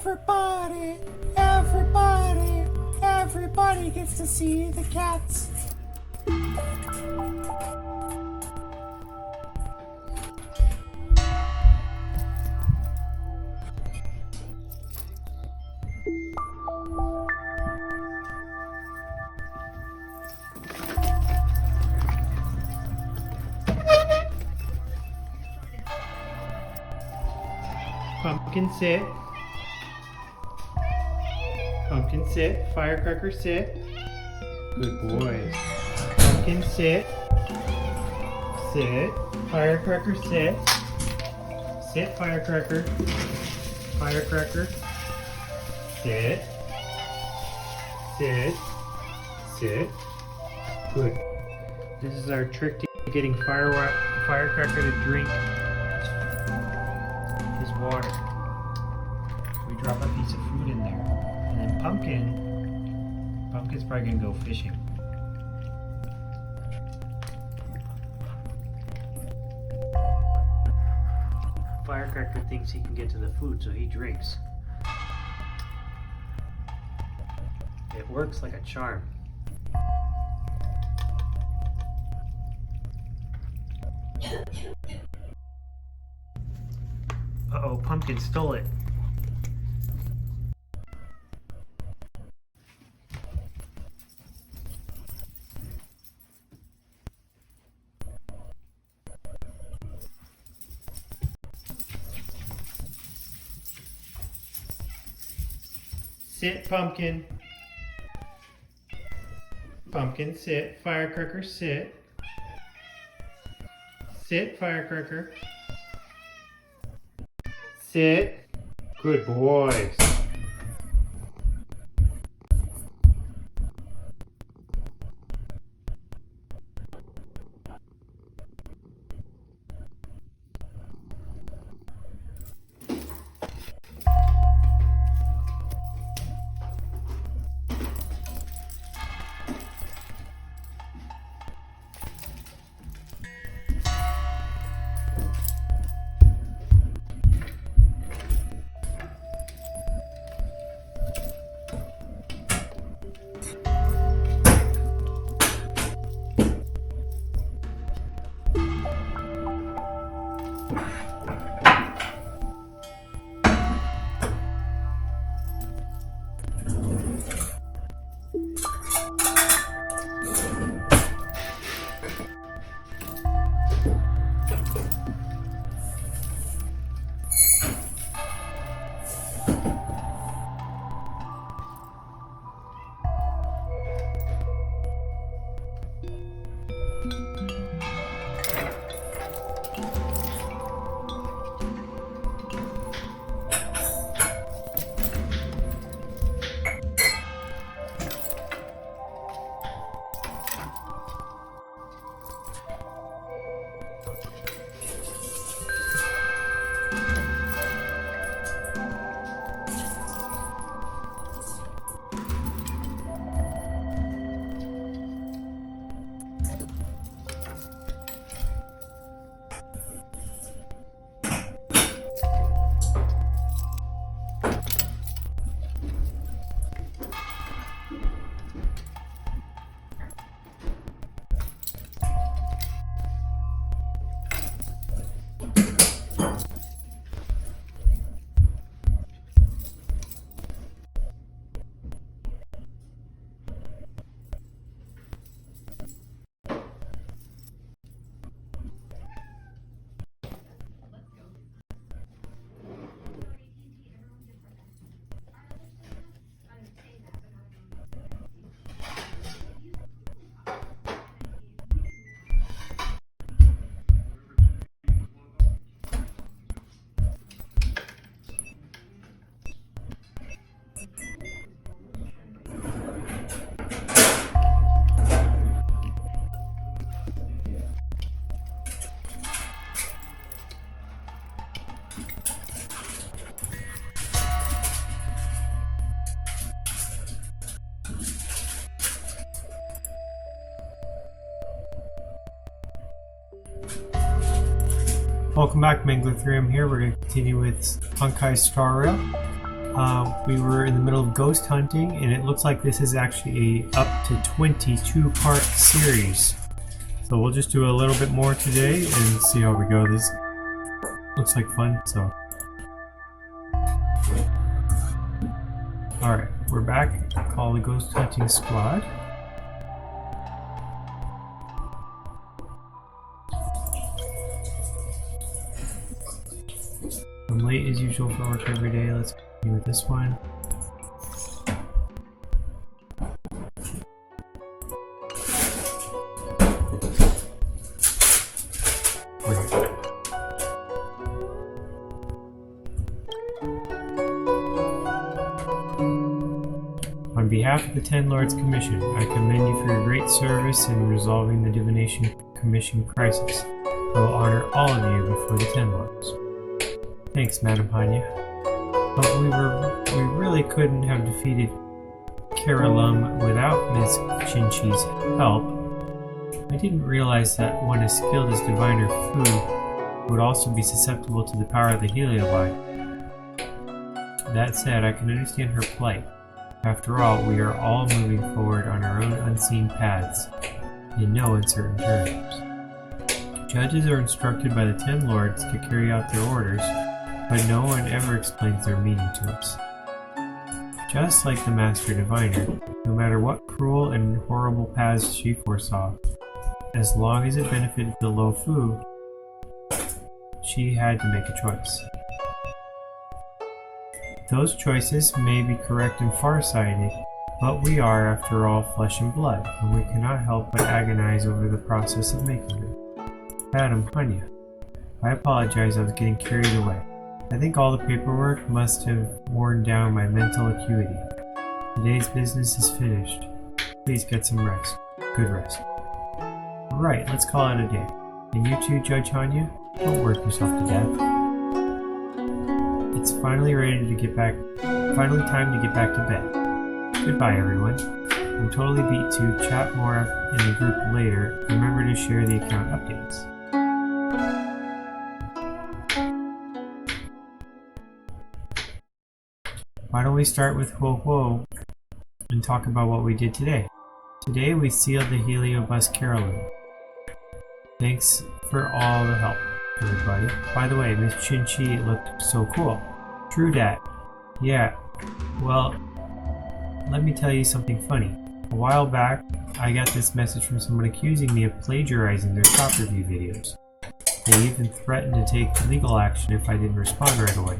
Everybody, everybody, everybody gets to see the cats. Pumpkin sit. Pumpkin sit. Firecracker sit. Good boys. Pumpkin sit. Sit. Firecracker sit. Sit, firecracker. Firecracker. Sit. Sit. Sit. Good. This is our trick to getting firecracker to drink his water. We drop a piece of food in there. And then Pumpkin's probably gonna go fishing. Firecracker thinks he can get to the food, so he drinks. It works like a charm. Uh-oh, Pumpkin stole it. Sit, Pumpkin. Pumpkin, sit. Firecracker, sit. Sit, Firecracker. Sit. Good boys. Welcome back, Mangler3M here. We're going to continue with Punkai Star Rail. we were in the middle of ghost hunting, and it looks like this is actually a up to 22-part series. So we'll just do a little bit more today and see how we go. This looks like fun, so. Alright, we're back. Call the ghost hunting squad. I'm late as usual for work every day. Let's continue with this one. On behalf of the Ten Lords Commission, I commend you for your great service in resolving the Divination Commission crisis. I will honor all of you before the Ten Lords. Thanks, Madam Hanya. But we really couldn't have defeated Karalam without Ms. Chinchi's help. I didn't realize that one as skilled as Diviner Fu would also be susceptible to the power of the Heliobite. That said, I can understand her plight. After all, we are all moving forward on our own unseen paths, in no uncertain terms. Judges are instructed by the Ten Lords to carry out their orders, but no one ever explains their meaning to us. Just like the Master Diviner, no matter what cruel and horrible paths she foresaw, as long as it benefited the Lo Fu, she had to make a choice. Those choices may be correct and far-sighted, but we are, after all, flesh and blood, and we cannot help but agonize over the process of making them. Madam Hanya, I apologize, I was getting carried away. I think all the paperwork must have worn down my mental acuity. Today's business is finished. Please get some rest. Good rest. Right, let's call it a day. And you too, Judge Hanya, don't work yourself to death. It's finally finally time to get back to bed. Goodbye, everyone. I'm totally beat to chat more in the group later. Remember to share the account updates. Why don't we start with Huo Huo and talk about what we did today? Today we sealed the Heliobus Carolyn. Thanks for all the help, everybody. By the way, Miss Chin-Chi looked so cool. True dat. Yeah. Well, let me tell you something funny. A while back, I got this message from someone accusing me of plagiarizing their top review videos. They even threatened to take legal action if I didn't respond right away.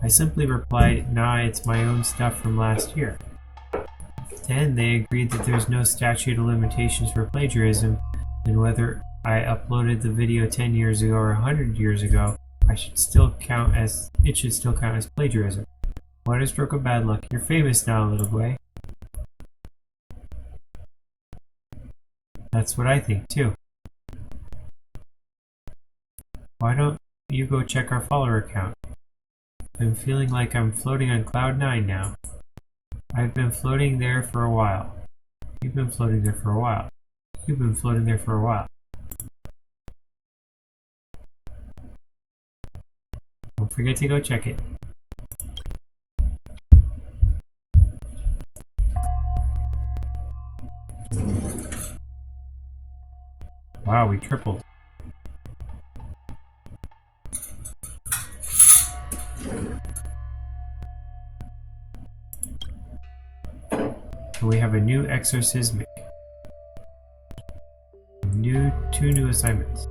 I simply replied, nah, it's my own stuff from last year. Then they agreed that there's no statute of limitations for plagiarism, and whether I uploaded the video 10 years ago or 100 years ago, it should still count as plagiarism. What a stroke of bad luck. You're famous now, little Guay. That's what I think, too. Why don't you go check our follower count? I'm feeling like I'm floating on cloud 9 now. I've been floating there for a while. You've been floating there for a while. You've been floating there for a while. Don't forget to go check it. Wow, we tripled. And we have a new exorcismic. Two new assignments.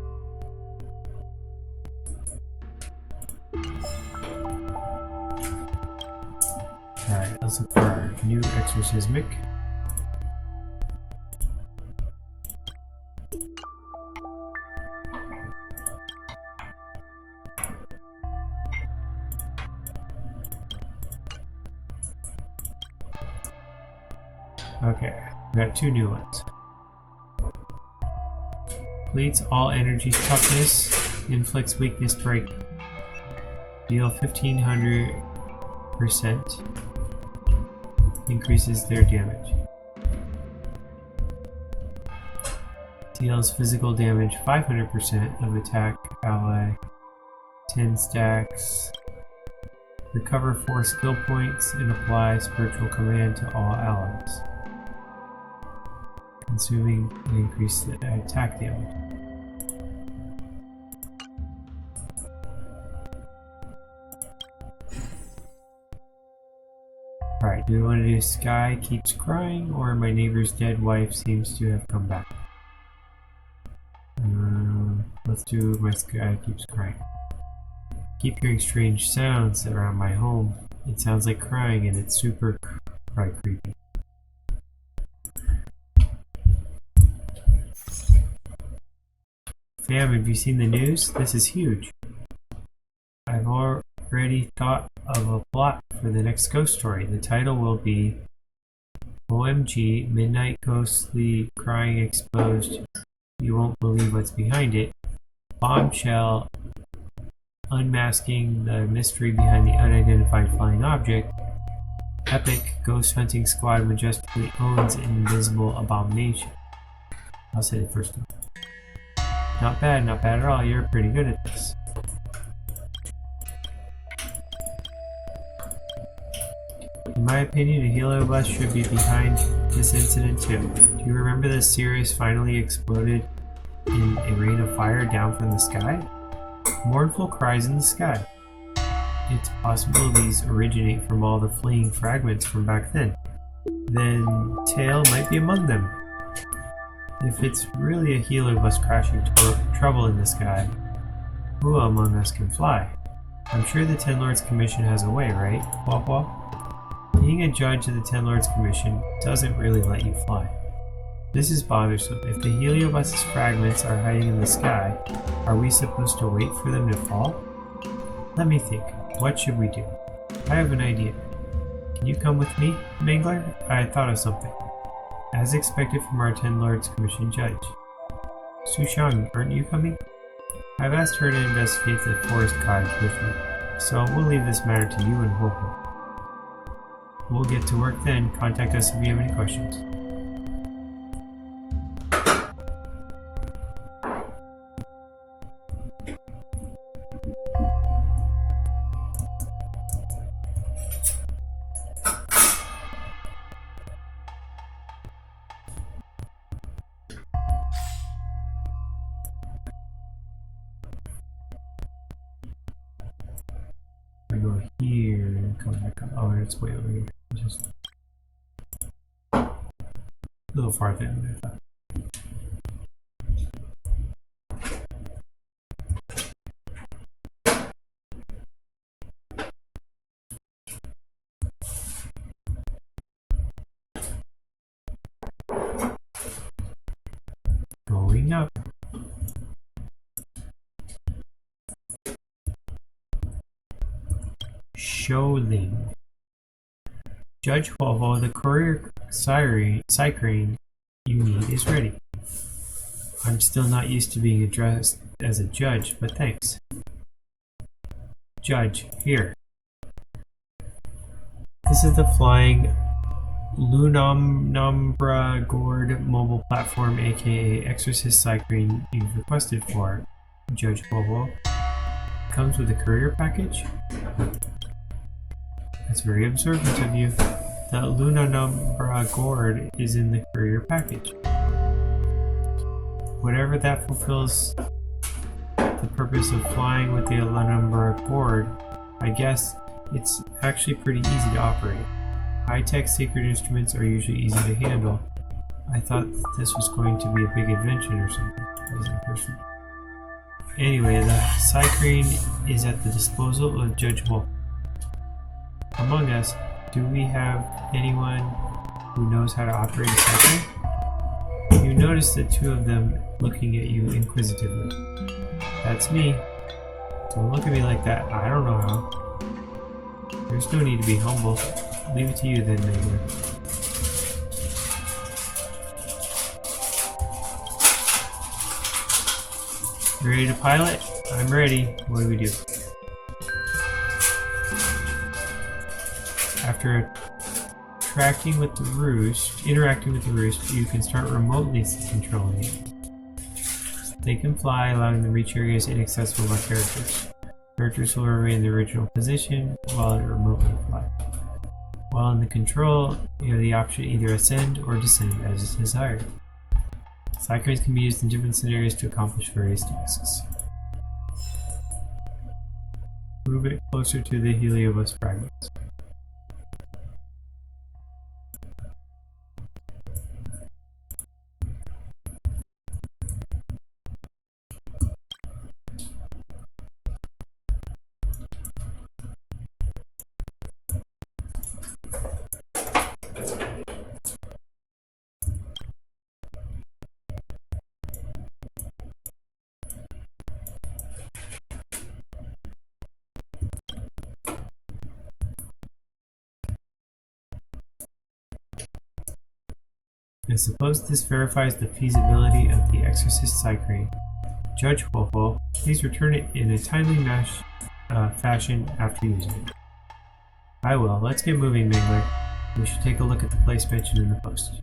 Alright, let's look for our new exorcismic. Okay, we got two new ones. Completes all energies toughness, inflicts weakness break. Deal 1500%. Increases their damage. Deals physical damage 500% of attack ally. 10 stacks. Recover 4 skill points and apply spiritual command to all allies, consuming and increase the attack damage. Alright, do we want to do Sky Keeps Crying or My Neighbor's Dead Wife Seems to Have Come Back? Let's do My Sky Keeps Crying. Keep hearing strange sounds around my home. It sounds like crying and it's super creepy. Fam, have you seen the news? This is huge. I've already thought of a plot for the next ghost story. The title will be OMG, Midnight Ghostly Crying Exposed. You won't believe what's behind it. Bombshell unmasking the mystery behind the unidentified flying object. Epic ghost hunting squad majestically owns invisible abomination. I'll say the first one. Not bad at all. You're pretty good at this. In my opinion, a Heliobus should be behind this incident too. Do you remember the Sirius finally exploded in a rain of fire down from the sky? Mournful cries in the sky. Its possibilities originate from all the fleeing fragments from back then. Then Tail might be among them. If it's really a Heliobus crashing trouble in the sky, who among us can fly? I'm sure the Ten Lords Commission has a way, right, Wah? Being a judge of the Ten Lords Commission doesn't really let you fly. This is bothersome. If the Heliobus's fragments are hiding in the sky, are we supposed to wait for them to fall? Let me think. What should we do? I have an idea. Can you come with me, Mangler? I thought of something. As expected from our Ten Lords Commission judge. Sushang, aren't you coming? I've asked her to investigate the forest cottage with me, so we'll leave this matter to you and Ho-Ho. We'll get to work then. Contact us if you have any questions. I go here and come back up. Oh, it's way over here. Just a little farther than I thought. Going up. Sholing. Judge Huohuo, the courier cycrane you need is ready. I'm still not used to being addressed as a judge, but thanks. Judge, here. This is the flying Lunamnambra Gourd mobile platform, aka Exorcist cycrane you've requested for, Judge Huohuo. Comes with a courier package? That's very observant of you. The Lunamnambra Gourd is in the courier package. Whatever that fulfills the purpose of flying with the Lunamnambra Gourd, I guess it's actually pretty easy to operate. High-tech secret instruments are usually easy to handle. I thought this was going to be a big invention or something. Anyway, the cycrane is at the disposal of Judge Huo. Among us, do we have anyone who knows how to operate a cycrane? You notice the two of them looking at you inquisitively. That's me. Don't look at me like that. I don't know how. There's no need to be humble. Leave it to you then, Mangler. You ready to pilot? I'm ready. What do we do? After interacting with the roost, you can start remotely controlling it. They can fly, allowing them to reach areas inaccessible by characters. Characters will remain in the original position while it remotely flies. While in the control, you have the option to either ascend or descend as is desired. Cycranes can be used in different scenarios to accomplish various tasks. Move it closer to the Heliobus fragments. I suppose this verifies the feasibility of the Exorcist Cycrane. Judge Wolfo, please return it in a timely fashion after using it. I will. Let's get moving, Mangler. We should take a look at the place mentioned in the post.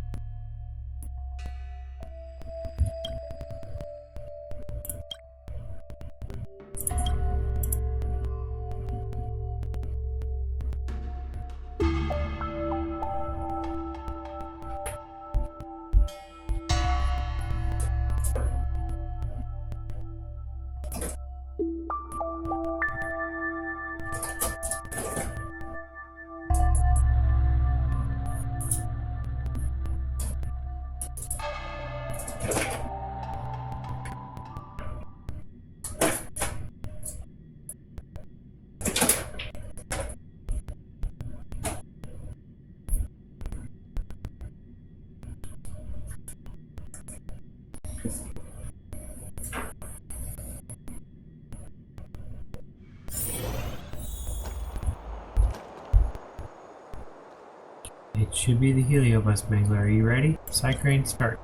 It should be the Heliobus, Mangler. Are you ready? Cycrane, start.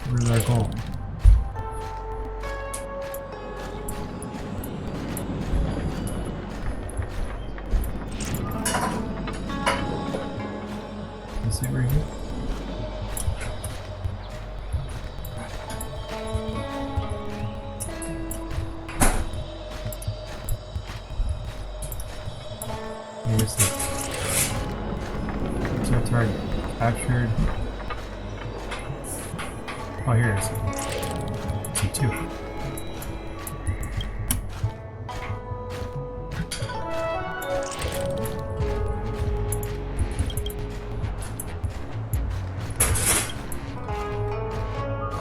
Where's our goal? Is it right here? What's our target? Captured. Oh, here it is. C2.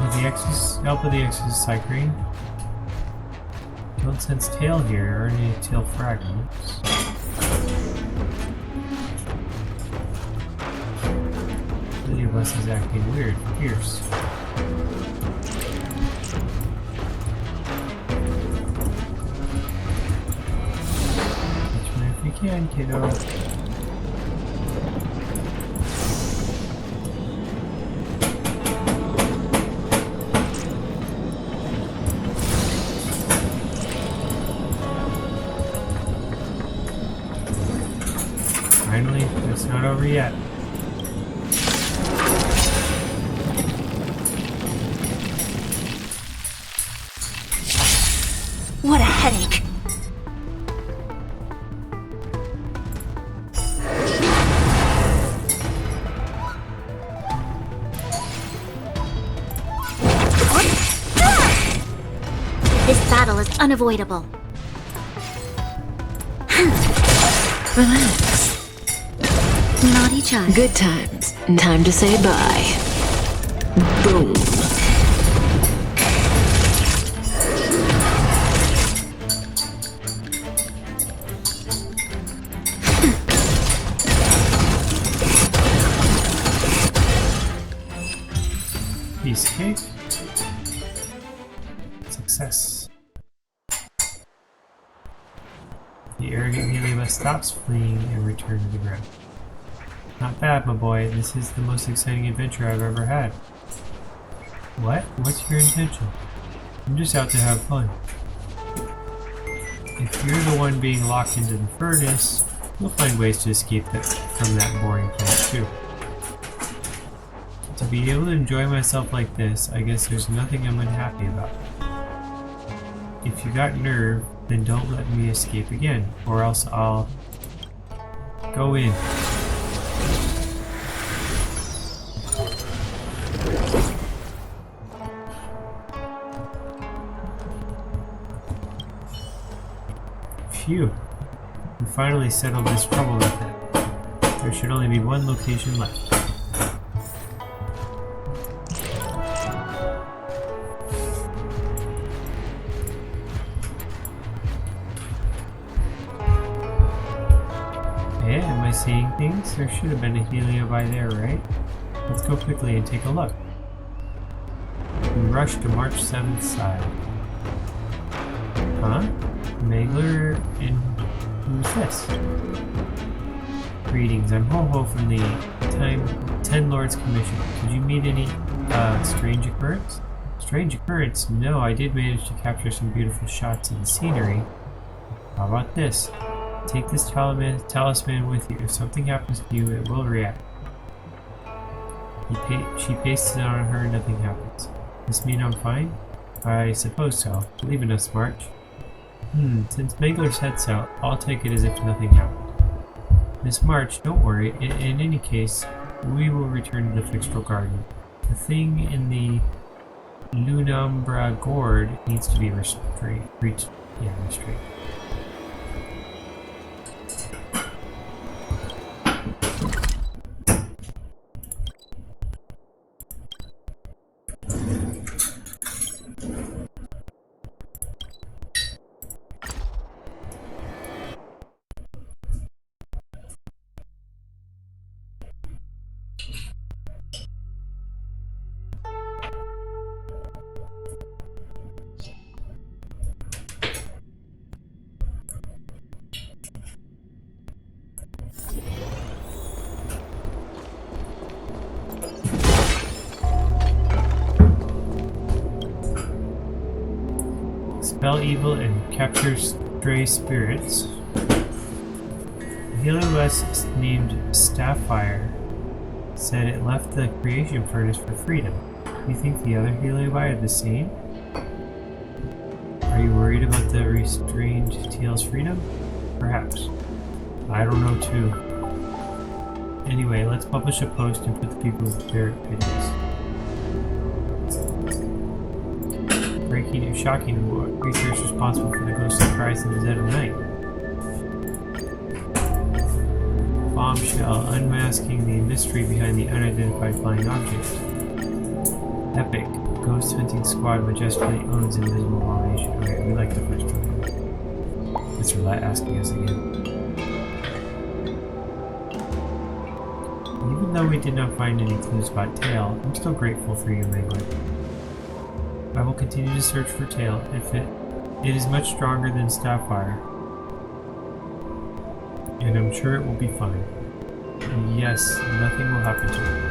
With the help of the Exorcist Cycrane, don't sense tail here or any tail fragments. Heliobus is acting weird, fierce. Catch me if you can, kiddo. Finally, it's not over yet. What a headache! This battle is unavoidable. Relax. Naughty child. Good times. Time to say bye. Boom. Piece of cake. Success. The arrogant Heliobus stops fleeing and returns to the ground. Not bad, my boy. This is the most exciting adventure I've ever had. What? What's your intention? I'm just out to have fun. If you're the one being locked into the furnace, you'll find ways to escape from that boring place too. To be able to enjoy myself like this, I guess there's nothing I'm unhappy about. If you got nerve, then don't let me escape again, or else I'll go in. Phew. We finally settled this trouble with it. There should only be one location left. Yeah, am I seeing things? There should have been a Heliobi there, right? Let's go quickly and take a look. We rush to March 7th side. Huh? Megler and who's this? Greetings, I'm Ho-Ho from the Ten Lords Commission. Did you meet any strange occurrence? Strange occurrence? No, I did manage to capture some beautiful shots of the scenery. How about this? Take this talisman with you. If something happens to you, it will react. She pastes it on her and nothing happens. This mean I'm fine? I suppose so. Believe in us, March. Since Megler said so, I'll take it as if nothing happened. Miss March, don't worry. In any case, we will return to the Fixtral Garden. The thing in the Lunumbra gourd needs to be restrained. Spell evil and capture stray spirits. The Heliobus named Starfire said it left the creation furnace for freedom. You think the other Heliobi are the same? Are you worried about the restrained Teal's freedom? Perhaps. I don't know too. Anyway, let's publish a post and put the people's barrack pictures. Breaking and shocking creatures responsible for the ghostly cries in the dead of night. Bombshell unmasking the mystery behind the unidentified flying object. Epic ghost hunting squad majestically owns invisible abomination. Okay, we like the first one. Mr. Roulette asking us again. Even though we did not find any clues about Tail, I'm still grateful for you, Megler. I will continue to search for Tail. If it is much stronger than Starfire, and I'm sure it will be fine. And yes, nothing will happen to it.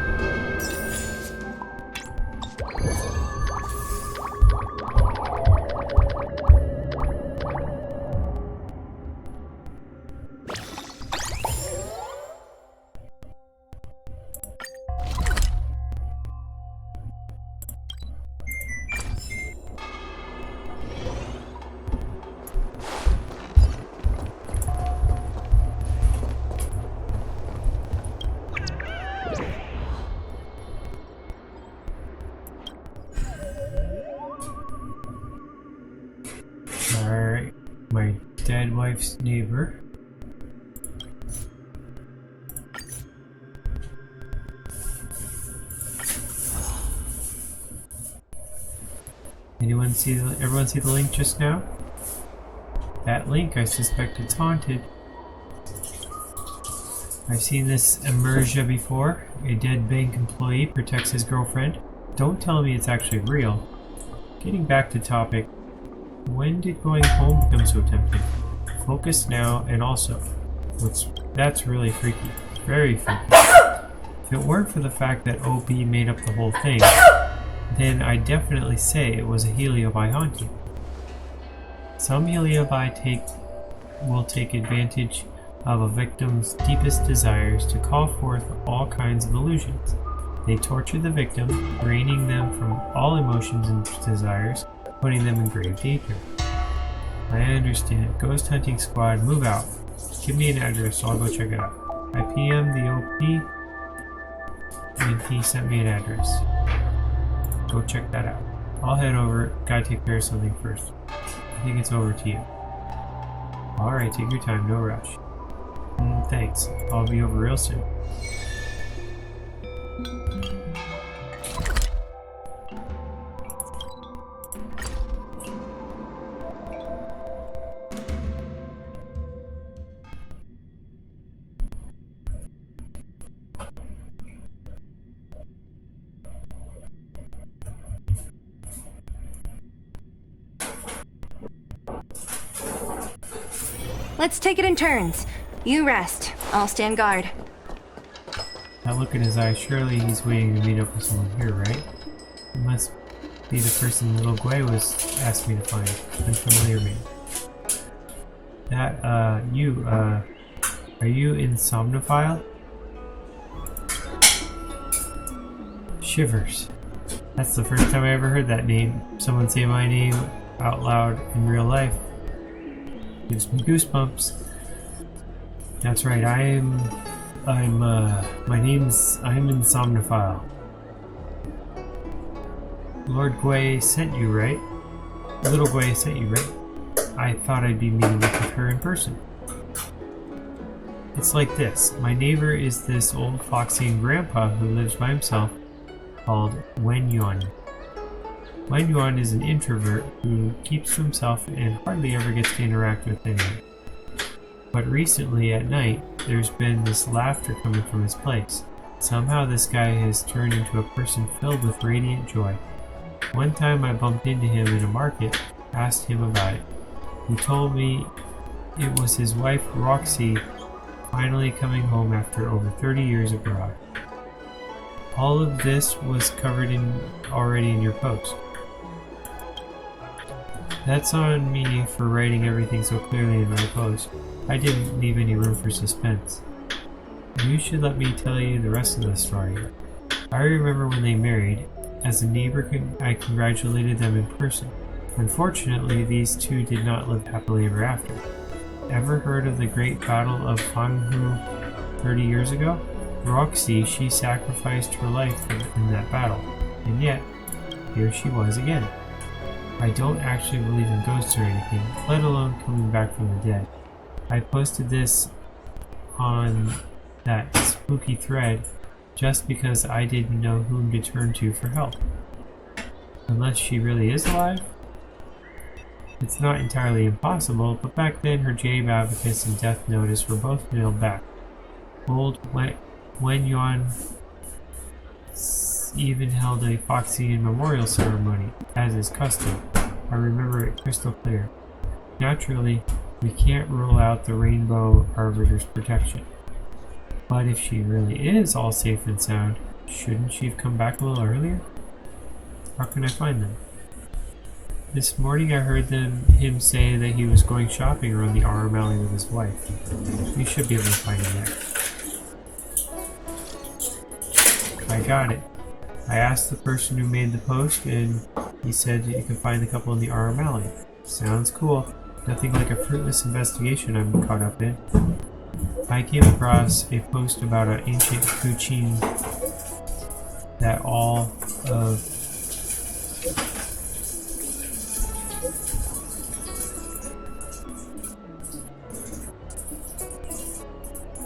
Alright, my dead wife's neighbor. Everyone see the link just now? That link, I suspect it's haunted. I've seen this Emerja before. A dead bank employee protects his girlfriend. Don't tell me it's actually real. Getting back to topic, when did going home become so tempting? Focus now, and also, that's really freaky. Very freaky. If it weren't for the fact that OP made up the whole thing, then I'd definitely say it was a Heliobi haunting. Some Heliobi will take advantage of a victim's deepest desires to call forth all kinds of illusions. They torture the victim, draining them from all emotions and desires, putting them in grave danger. I understand. Ghost hunting squad, move out. Give me an address so I'll go check it out. I PM'd the OP and he sent me an address. Go check that out. I'll head over. Gotta take care of something first. I think it's over to you. Alright, take your time, no rush. Thanks. I'll be over real soon. Let's take it in turns. You rest. I'll stand guard. That look in his eye, surely he's waiting to meet up with someone here, right? It must be the person Little Gwei was asked me to find. Unfamiliar man. That, are you Insomnophile? Shivers. That's the first time I ever heard that name. Someone say my name out loud in real life. Gives me goosebumps. That's right, I'm Insomnophile. Lord Gwei sent you, right? Little Gwei sent you, right? I thought I'd be meeting up with her in person. It's like this. My neighbor is this old Foxian grandpa who lives by himself called Wen Yuan. Wen Yuan is an introvert who keeps to himself and hardly ever gets to interact with anyone. But recently at night, there's been this laughter coming from his place. Somehow this guy has turned into a person filled with radiant joy. One time I bumped into him in a market, asked him about it. He told me it was his wife Roxy finally coming home after over 30 years abroad. All of this was covered already in your post. That's on me for writing everything so clearly in my post. I didn't leave any room for suspense. You should let me tell you the rest of the story. I remember when they married. As a neighbor, I congratulated them in person. Unfortunately, these two did not live happily ever after. Ever heard of the Great Battle of Hanhu 30 years ago? Roxy, she sacrificed her life in that battle. And yet, here she was again. I don't actually believe in ghosts or anything, let alone coming back from the dead. I posted this on that spooky thread just because I didn't know whom to turn to for help. Unless she really is alive? It's not entirely impossible, but back then her Jade Abacus and Death Notice were both nailed back. Old Wen Yuan even held a Foxian memorial ceremony, as is custom. I remember it crystal clear. Naturally, we can't rule out the Rainbow Arbiter's protection. But if she really is all safe and sound, shouldn't she have come back a little earlier? How can I find them? This morning I heard him say that he was going shopping around the Arm Alley with his wife. You should be able to find him there. I got it. I asked the person who made the post and he said you can find the couple in the Arm Alley. Sounds cool. Nothing like a fruitless investigation I'm caught up in. I came across a post about an ancient Kuchin that all of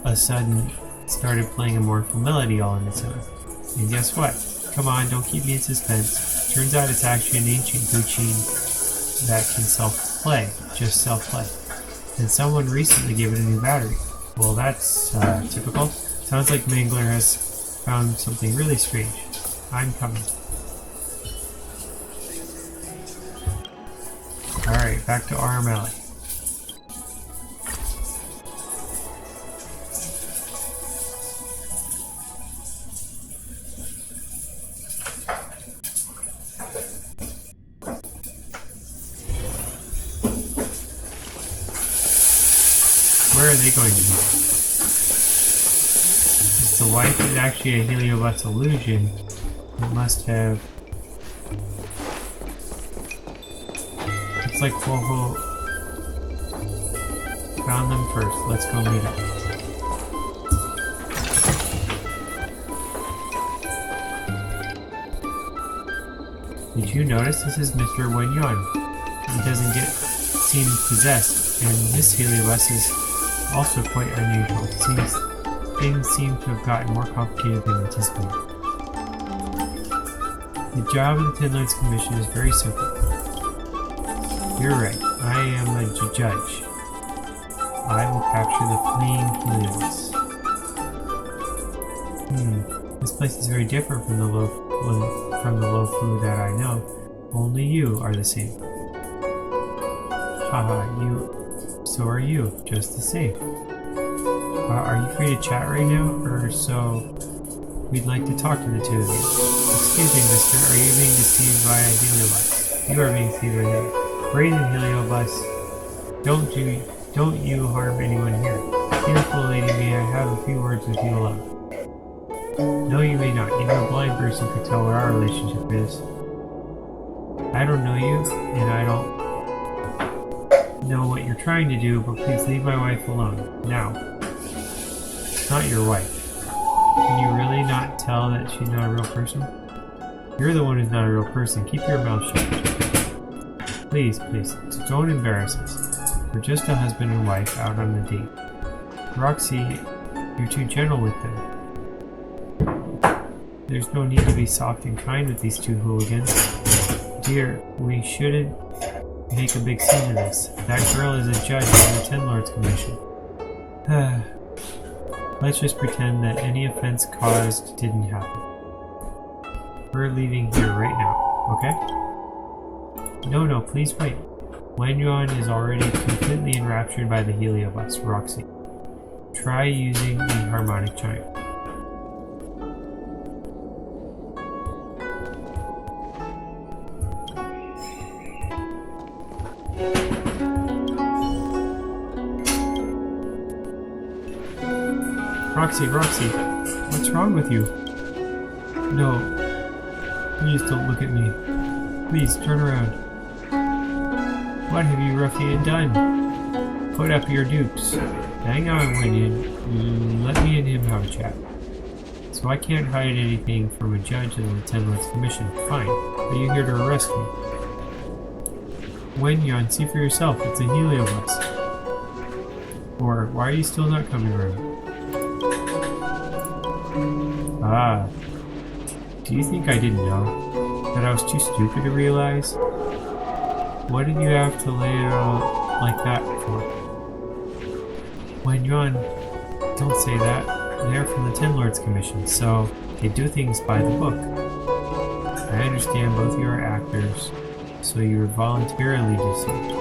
a sudden started playing a mournful melody all on its own. And guess what? Come on, don't keep me in suspense. Turns out it's actually an ancient Kuchin that can self-play, just self-play. And someone recently gave it a new battery. Well, that's typical. Sounds like Mangler has found something really strange. I'm coming. Alright, back to Arm Alley. Where are they going to be? It's the wife is actually a Heliobus illusion, it must have... It's like Ho-Ho found them first. Let's go meet up. Did you notice this is Mr. Wenyon? He doesn't seem possessed, and this Heliobus is also quite unusual. It seems things seem to have gotten more complicated than anticipated. The job of the Ten Lords Commission is very simple. You're right, I am a judge. I will capture the fleeing Heliobus. This place is very different from the Luofu that I know. Only you are the same. Haha, so are you, just the same. Are you free to chat right now, or so? We'd like to talk to the two of you. Excuse me, mister, are you being deceived by a Heliobus? You are being deceived by him. Brazen Heliobus, don't you harm anyone here. Beautiful lady, may I have a few words with you alone? No, you may not. Even a blind person could tell what our relationship is. I don't know you, and I don't know what you're trying to do, but please leave my wife alone. Now. It's not your wife. Can you really not tell that she's not a real person? You're the one who's not a real person. Keep your mouth shut. Please, don't embarrass us. We're just a husband and wife out on a date. Roxy, you're too gentle with them. There's no need to be soft and kind with these two hooligans. Dear, we shouldn't make a big scene of this. That girl is a judge on the Ten Lords Commission. Let's just pretend that any offense caused didn't happen. We're leaving here right now, okay? No, please wait. Wenyon is already completely enraptured by the Heliobus, Roxy. Try using the harmonic chime. Roxy, what's wrong with you? No, please don't look at me. Please, turn around. What have you ruffian done? Put up your dukes. Hang on, Wenyon. Let me and him have a chat. So I can't hide anything from a judge of the Ten Lords Commission. Fine, but you're here to arrest me. Wenyon, see for yourself, it's a Heliobus. Or, why are you still not coming around? Ah, do you think I didn't know? That I was too stupid to realize? What did you have to lay it out like that for? Wenyon, don't say that. They're from the Ten Lords Commission, so they do things by the book. I understand both you are actors, so you were voluntarily deceived.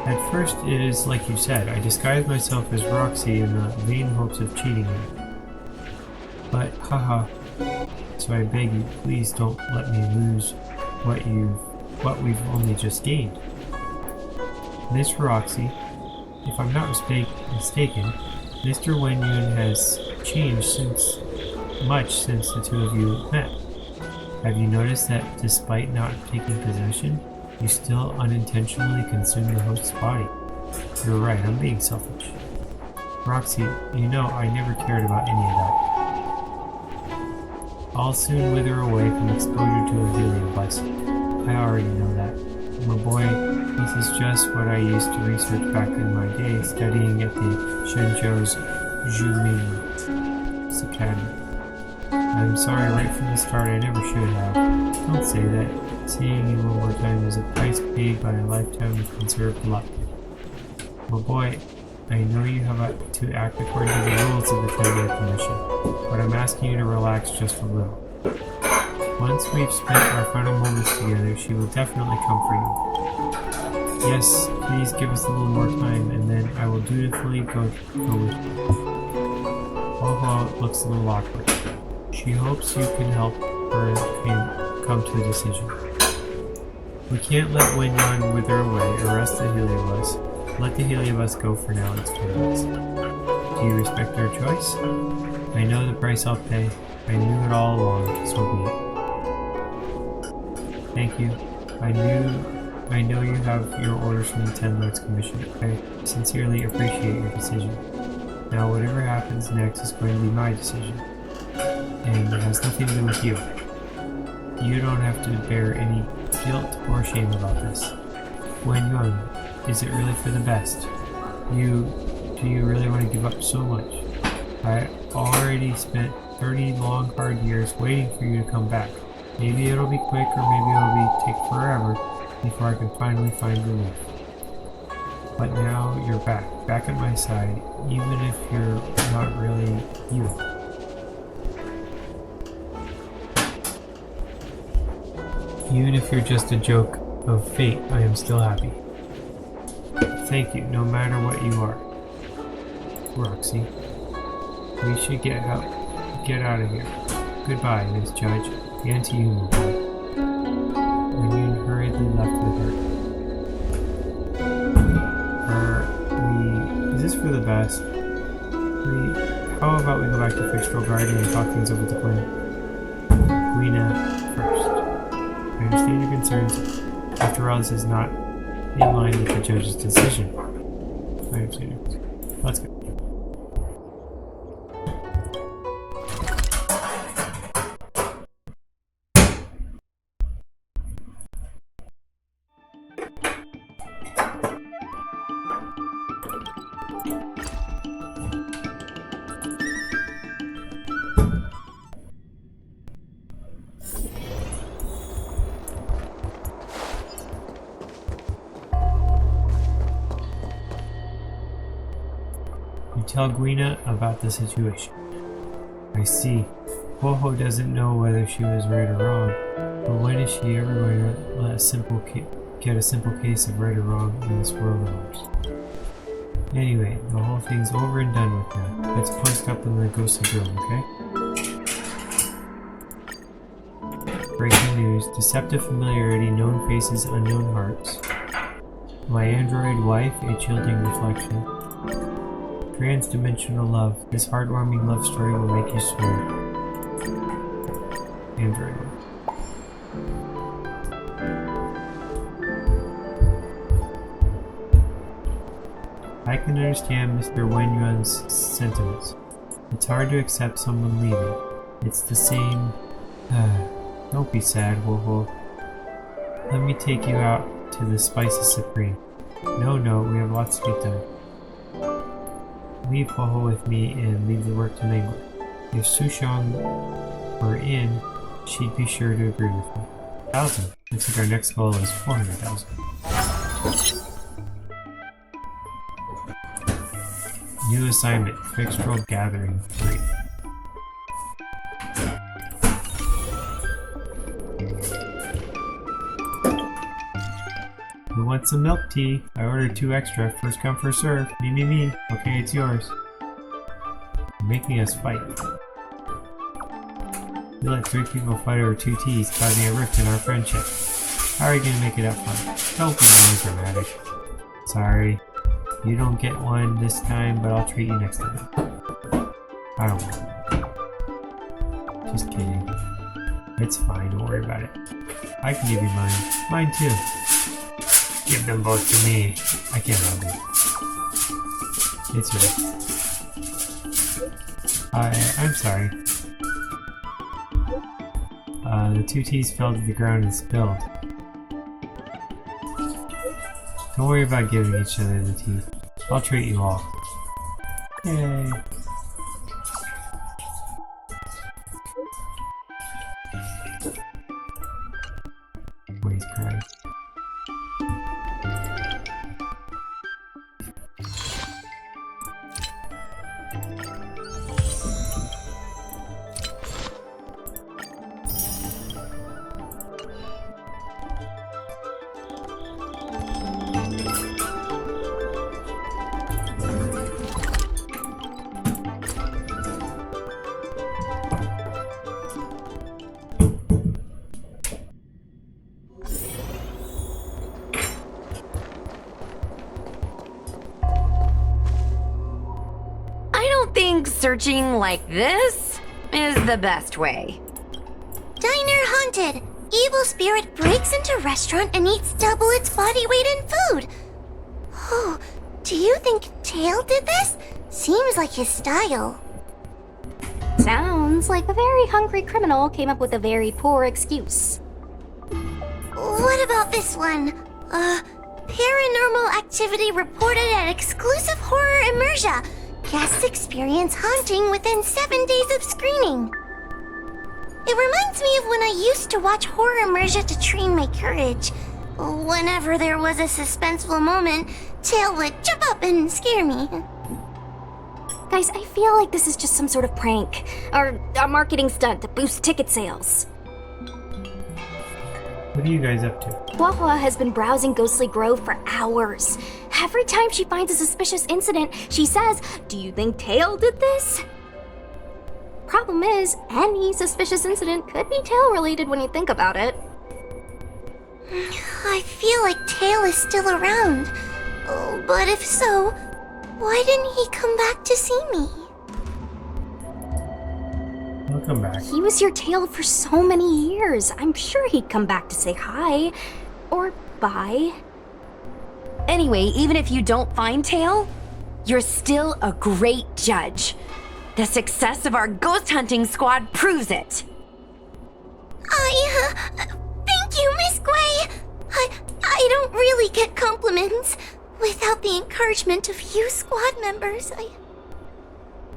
At first, it is like you said, I disguised myself as Roxy in the vain hopes of cheating you. But, haha, so I beg you, please don't let me lose what we've only just gained. Miss Roxy, if I'm not mistaken, Mr. Wenyon has changed much since the two of you met. Have you noticed that despite not taking possession, you still unintentionally consume the host's body? You're right, I'm being selfish. Roxy, you know I never cared about any of that. I'll soon wither away from exposure to a Heliobus. I already know that. My boy, this is just what I used to research back in my day studying at the Shenzhou's Zhuming Academy. I'm sorry right from the start, I never should have. Don't say that. Seeing you one more time is a price paid by a lifetime of conserved luck. My boy, I know you have to act according to the rules of the Ten Lords Commission, but I'm asking you to relax just a little. Once we've spent our final moments together, she will definitely come for you. Yes, please give us a little more time, and then I will dutifully go with you. Although it looks a little awkward. She hopes you can help her come to a decision. We can't let Wenyon wither away, arrest the Heliobus. Let the Heliobus go for now, it's for us. Do you respect our choice? I know the price I'll pay. I knew it all along, so be it. Thank you. I know you have your orders from the Ten Lords Commission. I sincerely appreciate your decision. Now whatever happens next is going to be my decision. And it has nothing to do with you. You don't have to bear any guilt or shame about this. Wen Yuan, is it really for the best? Do you really want to give up so much? I already spent 30 long, hard years waiting for you to come back. Maybe it'll be quick, or maybe it'll take forever before I can finally find relief. But now you're back at my side, even if you're not really you. Even if you're just a joke of fate, I am still happy. Thank you, no matter what you are. Roxy. We should get out of here. Goodbye, Miss Judge. And to you, my boy. Onion hurriedly left with her. Is this for the best? How about we go back to Fixtral Garden and talk things over with Gwina first? I understand your concerns. After all, this is not in line with the judge's decision. I understand your concerns. Let's go. Tell Gwina about the situation. I see. Ho-Ho doesn't know whether she was right or wrong, but when is she ever going to let get a simple case of right or wrong in this world of ours? Anyway, the whole thing's over and done with now. Let's post up in the Ghostly Grove, okay? Breaking news. Deceptive familiarity, known faces, unknown hearts. My android wife, a chilling reflection. Trans-dimensional love. This heartwarming love story will make you swoon. Android. I can understand Mr. Wen Yuan's sentiments. It's hard to accept someone leaving. It's the same... Don't be sad, Ho-Ho. Let me take you out to the Spices Supreme. No, we have lots to get done. Leave Ho-Ho with me and leave the work to Mengwa. If Sushang were in, she'd be sure to agree with me. 1,000. Looks like our next goal is 400,000. New assignment, Fixtral Gathering 3. Who wants some milk tea? I ordered 2 extra. First come, first serve. Me. Okay, it's yours. You're making us fight. We let 3 people fight over 2 teas, causing a rift in our friendship. How are you gonna make it up fun? Don't be melodramatic. Sorry. You don't get one this time, but I'll treat you next time. I don't want it. Just kidding. It's fine, don't worry about it. I can give you mine. Mine too. Give them both to me. I can't help it. It's yours. I'm sorry. The 2 teas fell to the ground and spilled. Don't worry about giving each other the tea. I'll treat you all. Yay. Boys cry. searching like this is the best way. Diner haunted. Evil spirit breaks into restaurant and eats double its body weight in food. Oh, do you think Tail did this? Seems like his style. Sounds like a very hungry criminal came up with a very poor excuse. What about this one? Paranormal activity reported at exclusive horror immersia. Guests experience haunting within 7 days of screening. It reminds me of when I used to watch horror immersia to train my courage. Whenever there was a suspenseful moment, Tail would jump up and scare me. Guys, I feel like this is just some sort of prank, or a marketing stunt to boost ticket sales. What are you guys up to? Huahua has been browsing Ghostly Grove for hours. Every time she finds a suspicious incident, she says, "Do you think Tail did this?" Problem is, any suspicious incident could be Tail related when you think about it. I feel like Tail is still around. Oh, but if so, why didn't he come back to see me? I'll come back. He was your Tail for so many years. I'm sure he'd come back to say hi. Or bye. Anyway, even if you don't find Tail, you're still a great judge. The success of our ghost hunting squad proves it. Thank you, Miss Gwei. I don't really get compliments. Without the encouragement of you squad members,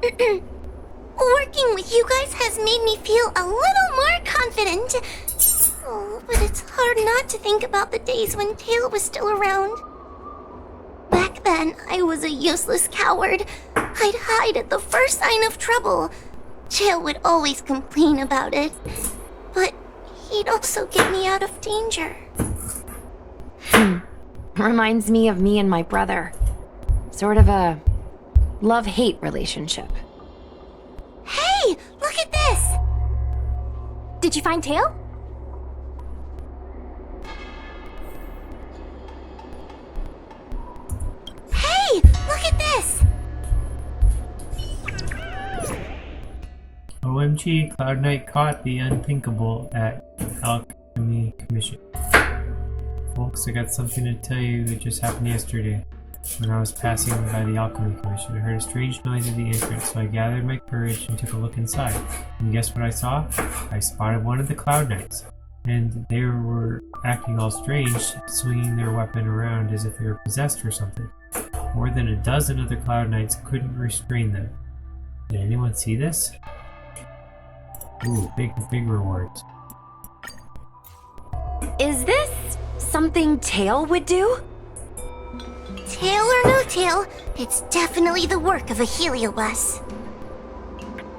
working with you guys has made me feel a little more confident. Oh, but it's hard not to think about the days when Tail was still around. Back then, I was a useless coward. I'd hide at the first sign of trouble. Tail would always complain about it. But he'd also get me out of danger. Reminds me of me and my brother. Sort of a love-hate relationship. Hey, look at this! Did you find Tail? Hey, look at this! OMG, Cloud Knight caught the unthinkable at Alchemy Commission. Folks, I got something to tell you that just happened yesterday. When I was passing by the Alchemy Commission, I heard a strange noise at the entrance, so I gathered my courage and took a look inside. And guess what I saw? I spotted one of the Cloud Knights. And they were acting all strange, swinging their weapon around as if they were possessed or something. More than a dozen other Cloud Knights couldn't restrain them. Did anyone see this? Ooh, big rewards. Is this something Tail would do? Tail or no tail, it's definitely the work of a Heliobus.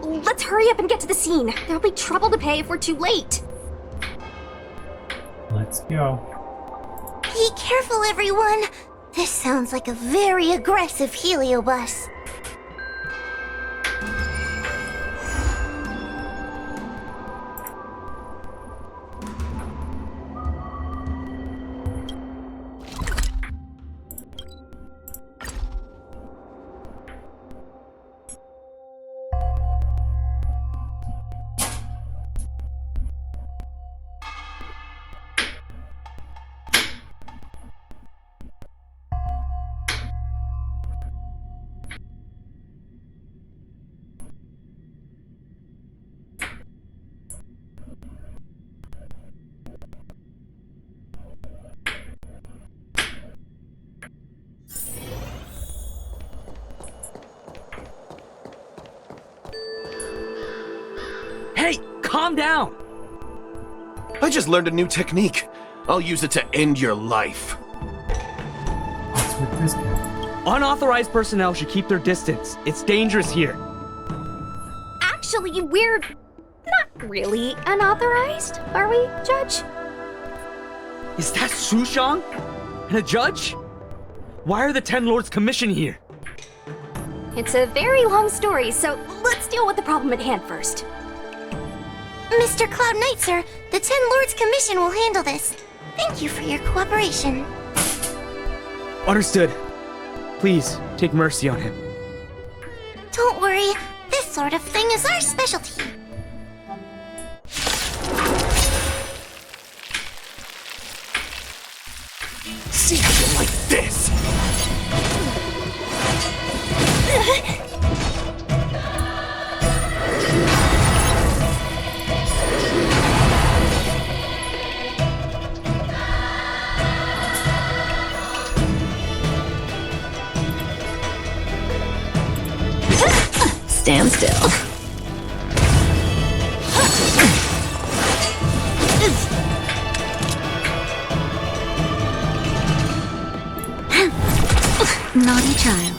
Let's hurry up and get to the scene. There'll be trouble to pay if we're too late. Let's go. Be careful, everyone. This sounds like a very aggressive Heliobus. Hey, calm down! I just learned a new technique. I'll use it to end your life. What's with this guy? Unauthorized personnel should keep their distance. It's dangerous here. Actually, we're not really unauthorized, are we, Judge? Is that Sushang? And a judge? Why are the Ten Lords Commission here? It's a very long story, so let's deal with the problem at hand first. Mr. Cloud Knight, sir, the Ten Lords Commission will handle this. Thank you for your cooperation. Understood. Please, take mercy on him. Don't worry, this sort of thing is our specialty. See how you like this? Stand still. Naughty child.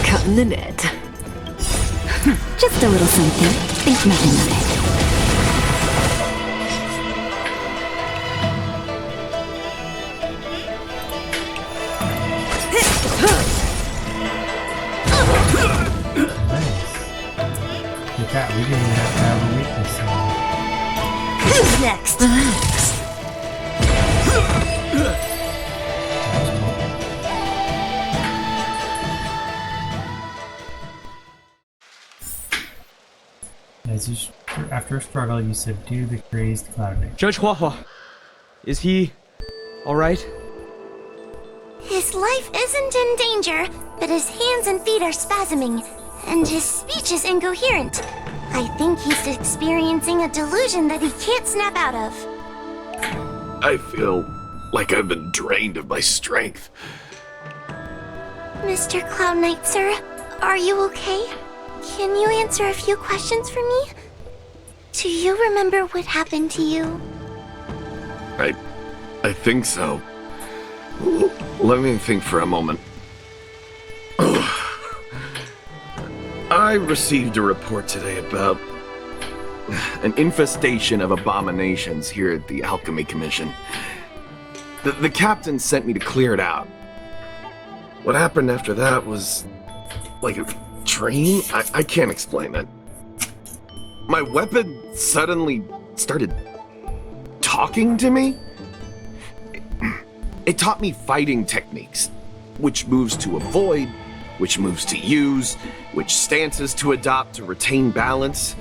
Cut in the net. Just a little something. Think nothing of it. Nice. With that, we didn't even have to have a weakness. Who's next? After a struggle, you subdue the crazed Cloud Knight. Judge Huahua, is he alright? His life isn't in danger, but his hands and feet are spasming, and his speech is incoherent. I think he's experiencing a delusion that he can't snap out of. I feel like I've been drained of my strength. Mr. Cloud Knight, sir, are you okay? Can you answer a few questions for me? Do you remember what happened to you? I think so. Let me think for a moment. I received a report today about an infestation of abominations here at the Alchemy Commission. The captain sent me to clear it out. What happened after that was like a dream? I can't explain it. My weapon suddenly started talking to me. It taught me fighting techniques, which moves to avoid, which moves to use, which stances to adopt to retain balance.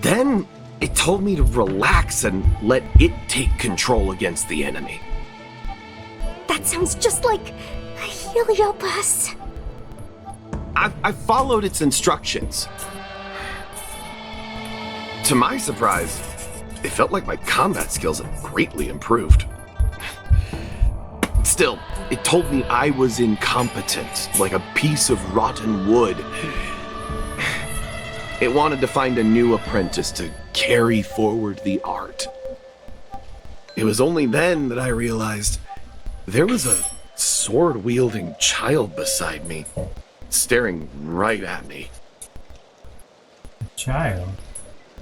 Then it told me to relax and let it take control against the enemy. That sounds just like a Heliopus. I followed its instructions. To my surprise, it felt like my combat skills had greatly improved. Still, it told me I was incompetent, like a piece of rotten wood. It wanted to find a new apprentice to carry forward the art. It was only then that I realized there was a sword-wielding child beside me, staring right at me. Child.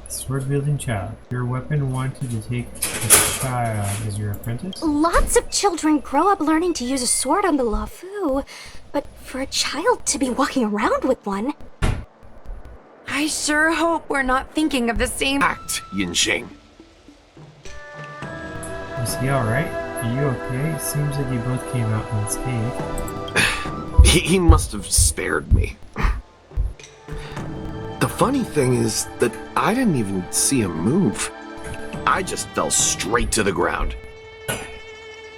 Sword-wielding child. Your weapon wanted to take the child as your apprentice? Lots of children grow up learning to use a sword on the Luofu, but for a child to be walking around with one... I sure hope we're not thinking of the same. Act, Yinxing. Is he alright? Are you okay? It seems like you both came out unscathed. He must have spared me. The funny thing is that I didn't even see him move. I just fell straight to the ground.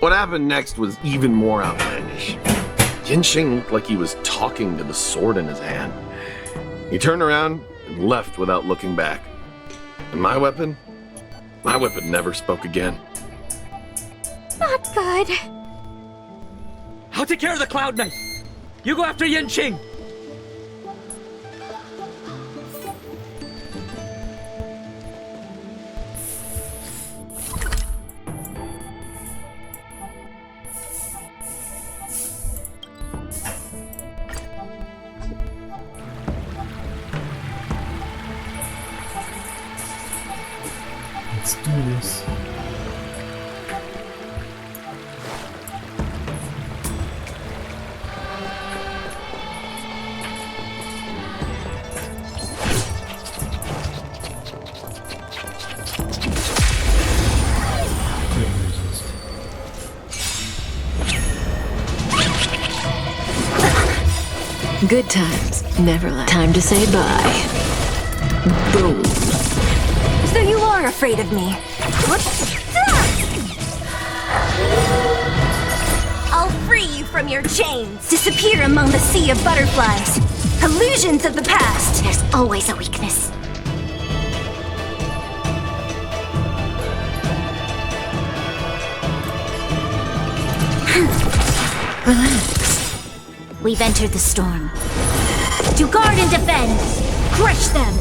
What happened next was even more outlandish. Yinxing looked like he was talking to the sword in his hand. He turned around and left without looking back. And my weapon never spoke again. Not good. I'll take care of the Cloud Knight. You go after Yinxing. Let's do this. Couldn't resist. Good times never last. Time to say bye. Boom. So you are afraid of me. I'll free you from your chains. Disappear among the sea of butterflies. Illusions of the past. There's always a weakness. Relax. We've entered the storm. To guard and defend! Crush them!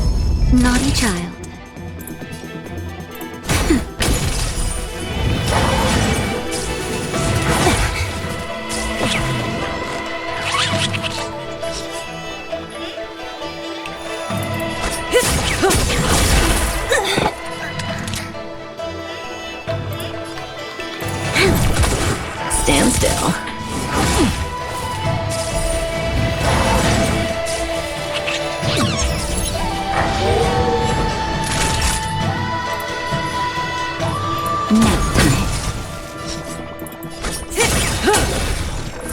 Naughty child. Stand still.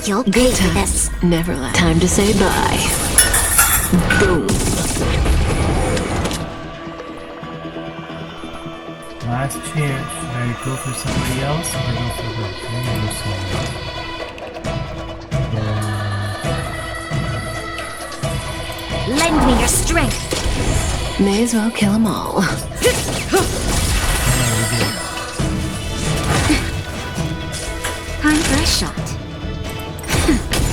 You'll pay Good for times this. never last. Time to say bye. Boom. Last chance. Should I go for somebody else or go for her? I'm gonna go somebody else. Lend me your strength! May as well kill them all. Time for a shot.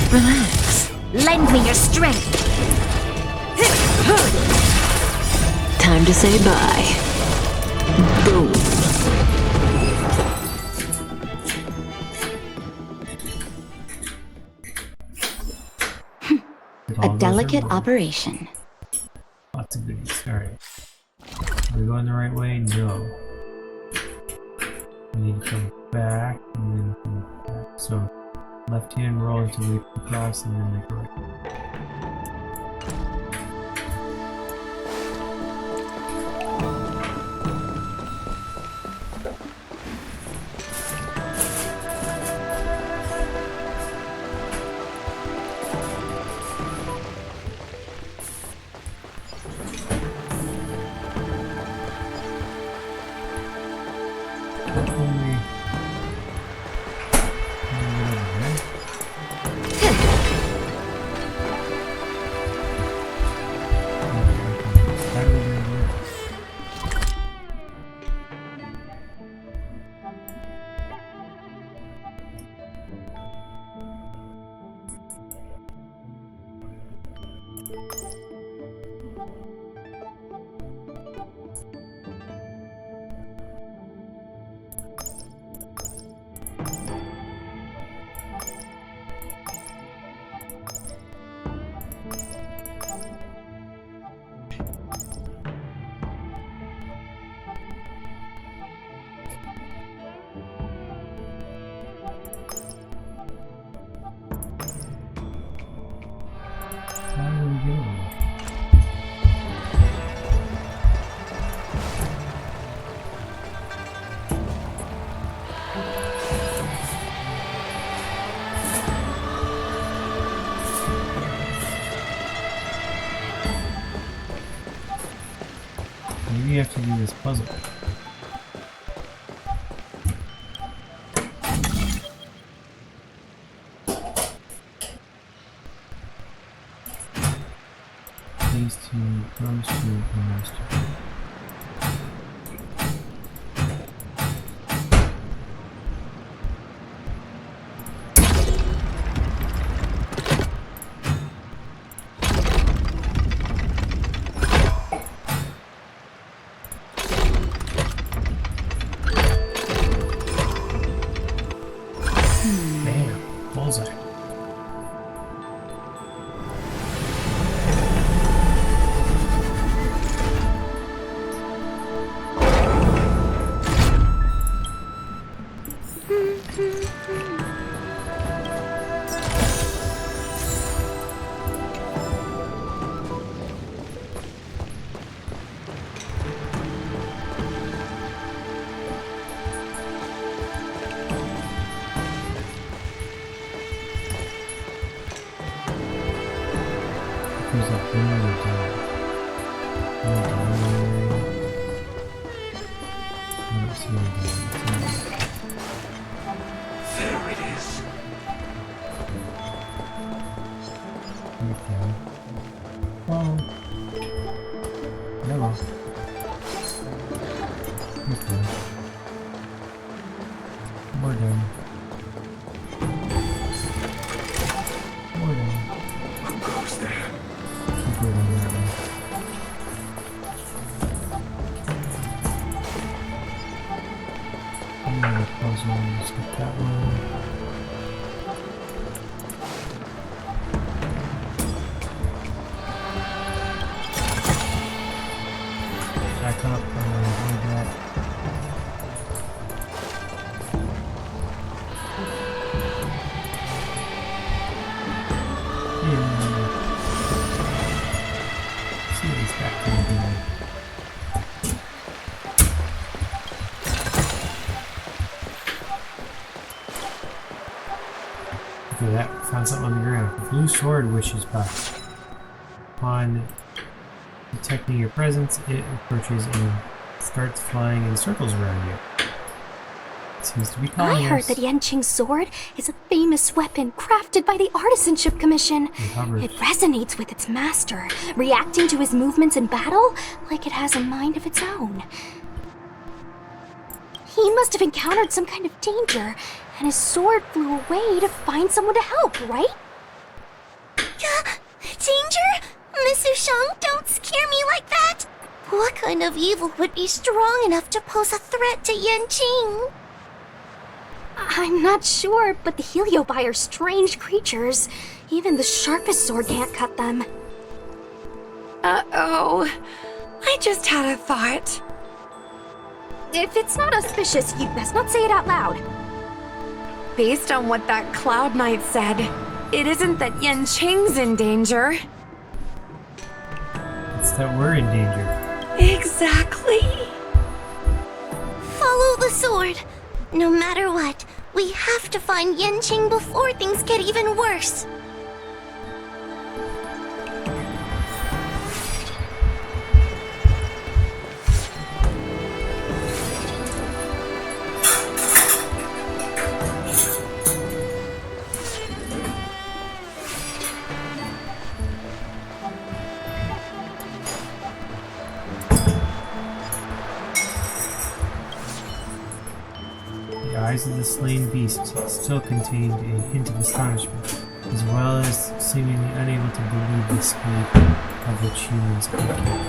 Relax. Lend me your strength! Time to say bye. Boom. A delicate operation. Lots of goodies. Alright. Are we going the right way? No. We need to come back and then come back. So, left hand roll until we cross and then make a right. Maybe you have to do this puzzle. These two, those two, and those two. Bam, bullseye. There's a another dog. I don't see any dog. There it is. Okay. Oh. Hello. Okay. We're done. We're done. Who goes there? Keep it on that one. Another puzzle. Let's get that one. Back up and do that. See what he's got going on. Look at that, found something on the ground. A blue sword wishes by. Upon detecting your presence, it approaches and starts flying in circles around you. It seems to be calling I heard us. that Yanqing's sword is a famous weapon crafted by the Artisanship Commission. Hovered. It resonates with its master, reacting to his movements in battle like it has a mind of its own. He must have encountered some kind of danger, and his sword flew away to find someone to help, right? Danger? Miss Sushang, don't scare me like that! What kind of evil would be strong enough to pose a threat to Yanqing? I'm not sure, but the Heliobi are strange creatures. Even the sharpest sword can't cut them. Uh-oh. I just had a thought. If it's not auspicious, you best not say it out loud. Based on what that Cloud Knight said, it isn't that Yanqing's in danger. It's that we're in danger. Exactly. Follow the sword. No matter what, we have to find Yanqing before things get even worse. The eyes of the slain beast still contained a hint of astonishment, as well as seemingly unable to believe the escape of which humans could capable.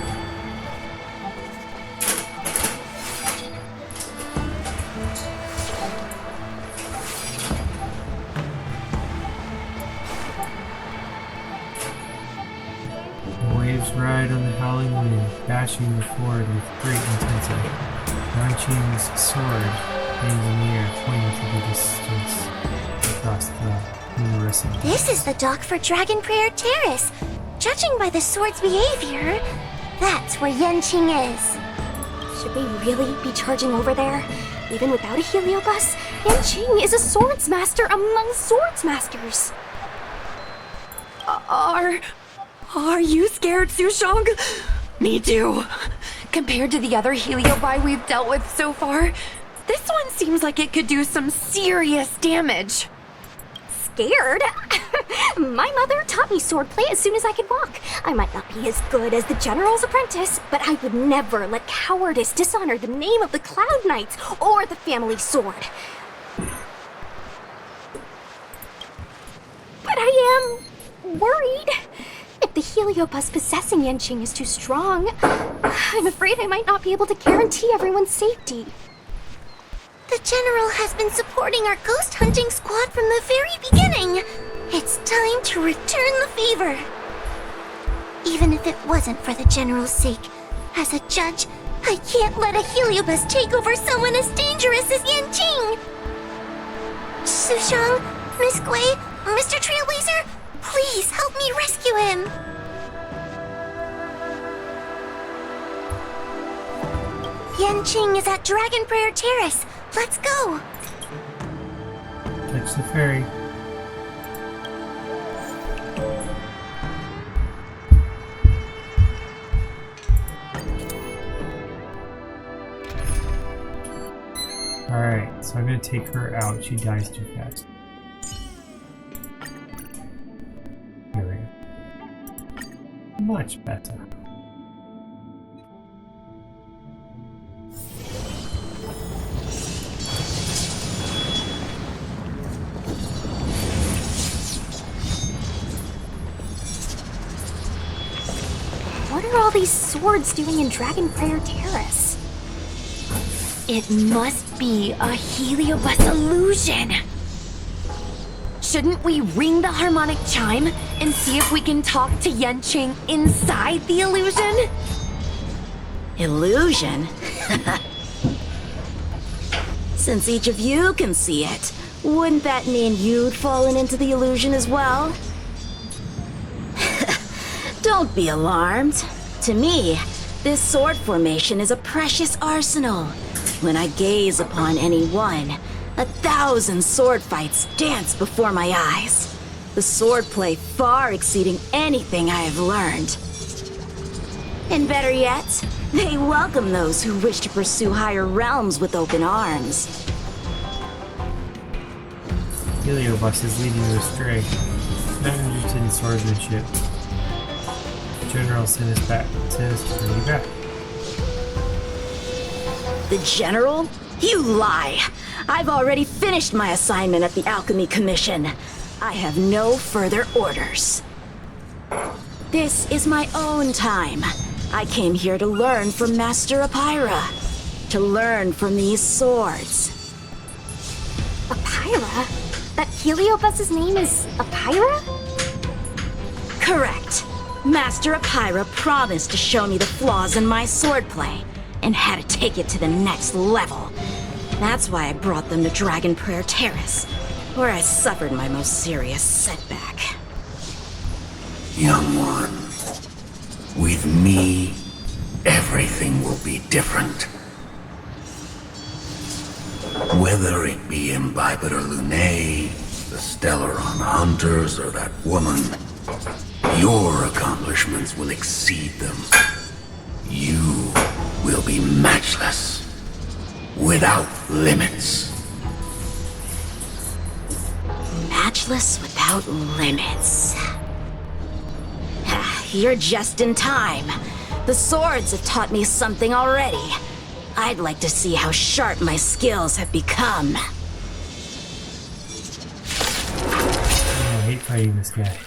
The waves ride on the howling wind, bashing the ford with great intensity. Yanqing's sword hangs in the air, pointing to the distance across the luminescent. This is the dock for Dragon Prayer Terrace. Judging by the sword's behavior, that's where Yanqing is. Should we really be charging over there? Even without a Heliobus, Yanqing is a swords master among swords masters. Are you scared, Sushang? Me too. Compared to the other Heliobi we've dealt with so far, this one seems like it could do some serious damage. Scared? My mother taught me swordplay as soon as I could walk. I might not be as good as the General's apprentice, but I would never let cowardice dishonor the name of the Cloud Knights or the family sword. But I am worried. If the Heliobus possessing Yanqing is too strong, I'm afraid I might not be able to guarantee everyone's safety. The General has been supporting our ghost hunting squad from the very beginning. It's time to return the favor. Even if it wasn't for the General's sake, as a judge, I can't let a Heliobus take over someone as dangerous as Yanqing. Sushang, Miss Gui, Mr. Trailblazer, please help me rescue him. Yanqing is at Dragon Prayer Terrace. Let's go. Catch the ferry. so I'm gonna take her out. She dies too fast. Here we go. Much better. What are all these swords doing in Dragon Prayer Terrace? It must be a Heliobus illusion. Shouldn't we ring the harmonic chime and see if we can talk to Yanqing inside the illusion? Illusion? Since each of you can see it, wouldn't that mean you'd fallen into the illusion as well? Don't be alarmed. To me, this sword formation is a precious arsenal. When I gaze upon any one, 1,000 sword fights dance before my eyes. The swordplay far exceeding anything I have learned. And better yet, they welcome those who wish to pursue higher realms with open arms. Heliobus is leading you astray. Not interested in swordsmanship. General sent us to bring you back. The General? You lie! I've already finished my assignment at the Alchemy Commission. I have no further orders. This is my own time. I came here to learn from Master Apira. To learn from these swords. Apira? That Heliobus's name is Apira? Correct. Master Apira promised to show me the flaws in my swordplay, and had to take it to the next level. That's why I brought them to Dragon Prayer Terrace, where I suffered my most serious setback. Young one, with me, everything will be different. Whether it be Imbibitor Lunae, the Stellaron Hunters, or that woman, your accomplishments will exceed them. You will be matchless, without limits. Matchless without limits. You're just in time. The swords have taught me something already. I'd like to see how sharp my skills have become. Oh, I hate fighting this guy.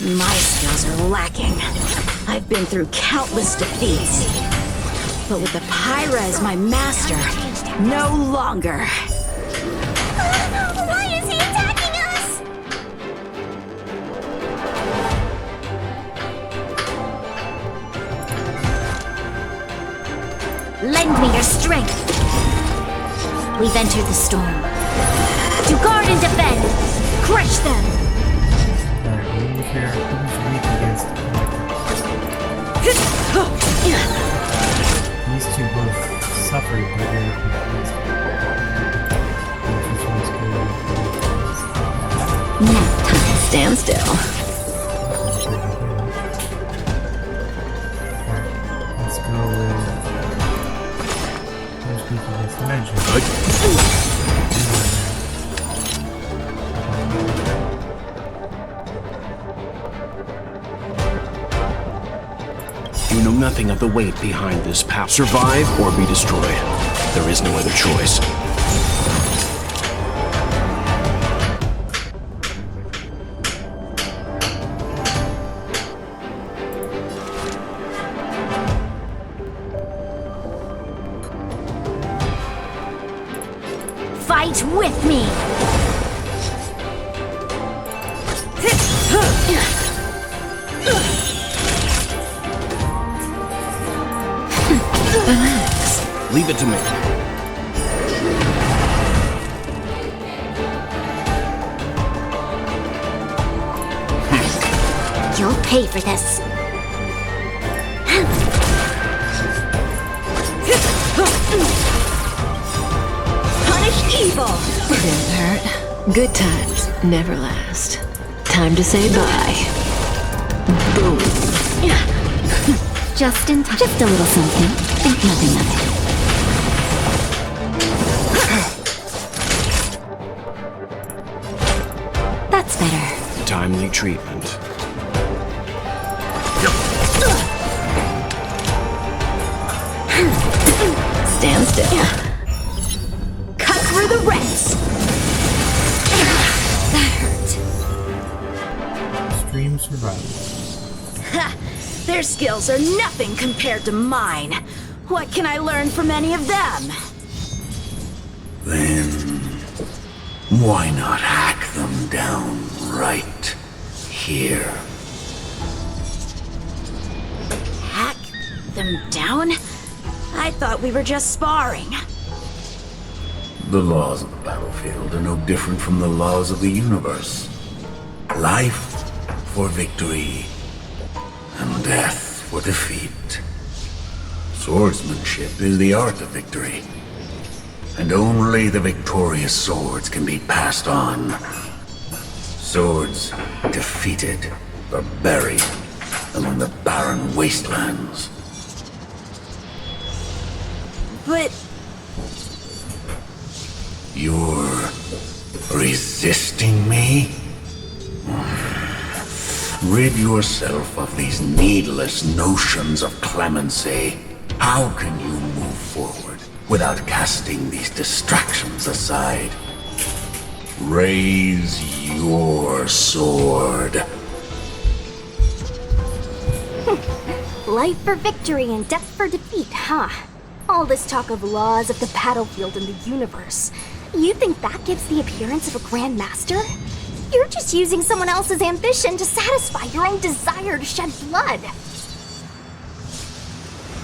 My skills are lacking. I've been through countless defeats. But with Apira as my master, no longer. Why is he attacking us? Lend me your strength. We've entered the storm. To guard and defend! Crush them! Alright, we need to figure out who's weak against these two both suffered, but they're confused. Which one's good? Stand still. Alright, let's go with who's weak against Dimension. You know nothing of the weight behind this power. Survive or be destroyed. There is no other choice. Fight with me! Leave it to me. You'll pay for this. Punish evil! Didn't hurt. Good times never last. Time to say bye. Boom. Just in time. Just a little something. Think nothing of it. That's better. Timely treatment. Stand still. Cut through the rents. That hurt. Extreme survival. Ha! Their skills are nothing compared to mine. What can I learn from any of them? Then, why not hack them down right here? Hack them down? I thought we were just sparring. The laws of the battlefield are no different from the laws of the universe. Life for victory, and death for defeat. Swordsmanship is the art of victory, and only the victorious swords can be passed on. Swords defeated are buried among the barren wastelands. But You're resisting me? Rid yourself of these needless notions of clemency. How can you move forward without casting these distractions aside? Raise your sword. Life for victory and death for defeat, huh? All this talk of laws of the battlefield and the universe. You think that gives the appearance of a Grand Master? You're just using someone else's ambition to satisfy your own desire to shed blood.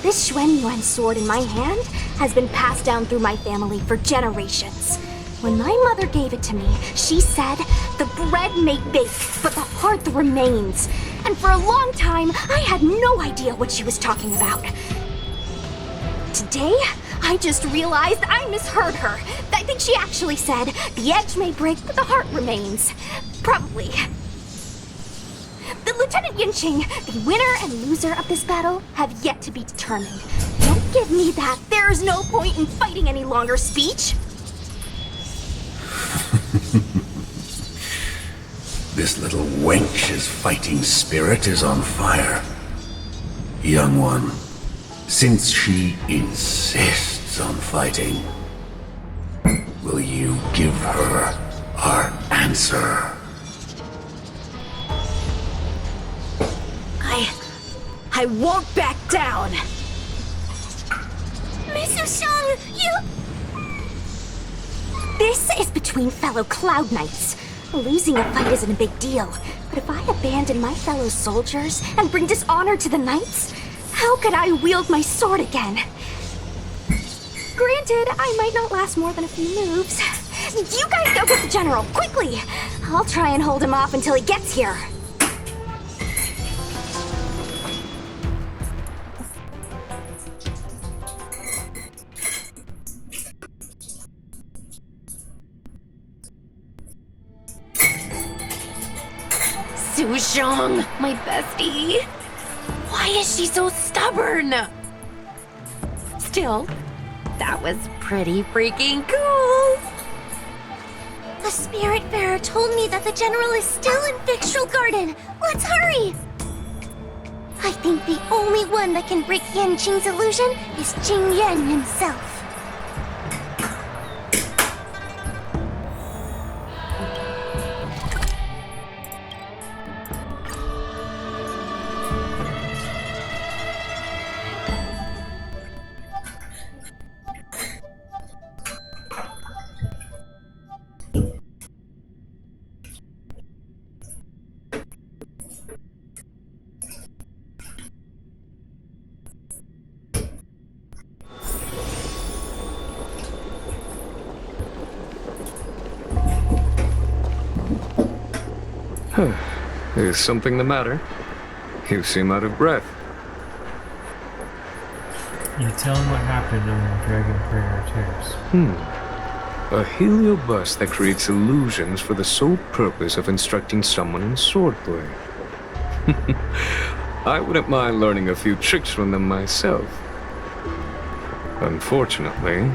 This Xuan Yuan sword in my hand has been passed down through my family for generations. When my mother gave it to me, she said, "The bread may bake, but the heart remains." And for a long time, I had no idea what she was talking about. Today, I just realized I misheard her. I think she actually said, "The edge may break, but the heart remains." Probably. The Lieutenant Yinqing, the winner and loser of this battle, have yet to be determined. Don't give me that "there's no point in fighting any longer" speech. This little wench's fighting spirit is on fire. Young one, since she insists on fighting, will you give her our answer? I won't back down. Miss Sushang, you... This is between fellow Cloud Knights. Losing a fight isn't a big deal, but if I abandon my fellow soldiers and bring dishonor to the Knights, how could I wield my sword again? Granted, I might not last more than a few moves. You guys go get the General, quickly! I'll try and hold him off until he gets here. Sushang, my bestie. Why is she so stubborn? Still, that was pretty freaking cool. The Spiritfarer told me that the General is still in Victual Garden. Let's hurry! I think the only one that can break Yanqing's illusion is Jing Yan himself. Is something the matter? You seem out of breath. You tell him what happened on Dragon Prayer Terrace. A heliobus that creates illusions for the sole purpose of instructing someone in swordplay. I wouldn't mind learning a few tricks from them myself. Unfortunately,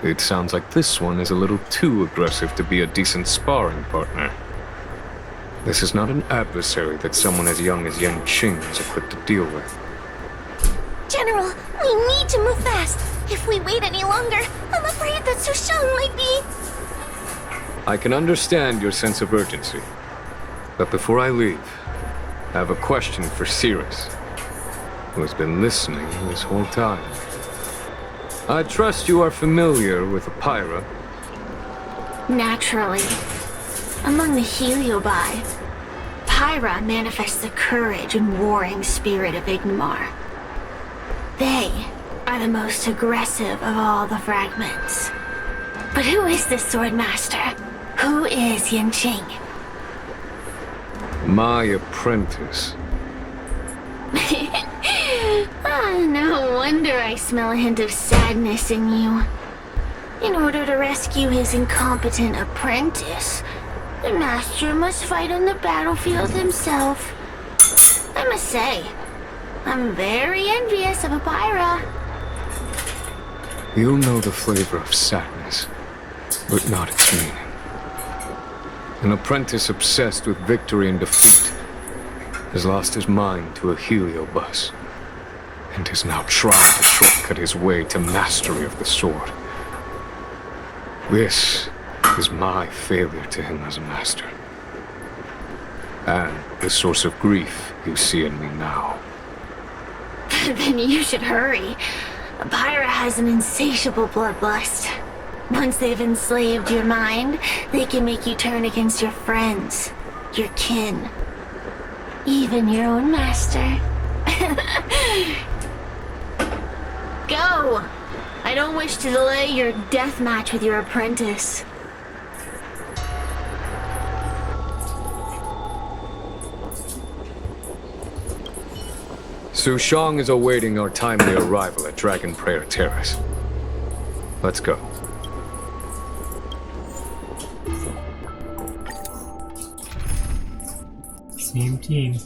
it sounds like this one is a little too aggressive to be a decent sparring partner. This is not an adversary that someone as young as Yan Qing is equipped to deal with. General, we need to move fast. If we wait any longer, I'm afraid that Su Shang might be... I can understand your sense of urgency. But before I leave, I have a question for Cirrus, who has been listening this whole time. I trust you are familiar with Apira. Naturally. Among the Heliobi, Pyra manifests the courage and warring spirit of Ignomar. They are the most aggressive of all the fragments. But who is this sword master? Who is Yan Qing? My apprentice. No wonder I smell a hint of sadness in you. In order to rescue his incompetent apprentice, the master must fight on the battlefield himself. I must say, I'm very envious of Apira. You'll know the flavor of sadness, but not its meaning. An apprentice obsessed with victory and defeat has lost his mind to a Heliobus, and is now trying to shortcut his way to mastery of the sword. This is my failure to him as a master, and the source of grief you see in me now. Then you should hurry. Apira has an insatiable bloodlust. Once they've enslaved your mind, they can make you turn against your friends, your kin, even your own master. Go! I don't wish to delay your death match with your apprentice. Su Shang is awaiting our timely arrival at Dragon Prayer Terrace. Let's go. Same team.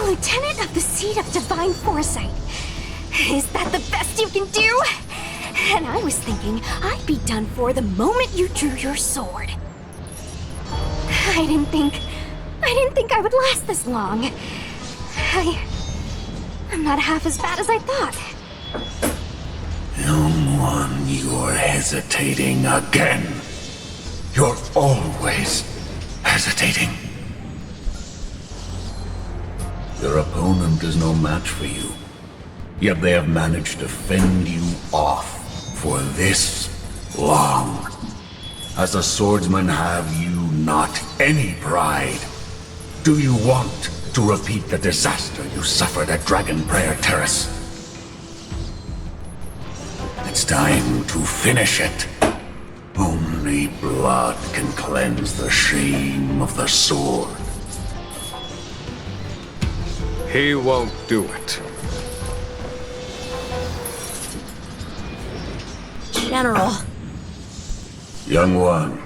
Lieutenant of the Seat of Divine Foresight. Is that the best you can do? And I was thinking I'd be done for the moment you drew your sword. I didn't think I would last this long. I'm not half as bad as I thought. Young one, you're hesitating again. You're always hesitating. Your opponent is no match for you. Yet they have managed to fend you off for this long. As a swordsman, have you not any pride? Do you want to repeat the disaster you suffered at Dragon Prayer Terrace? It's time to finish it. Only blood can cleanse the shame of the sword. He won't do it. General. Young one,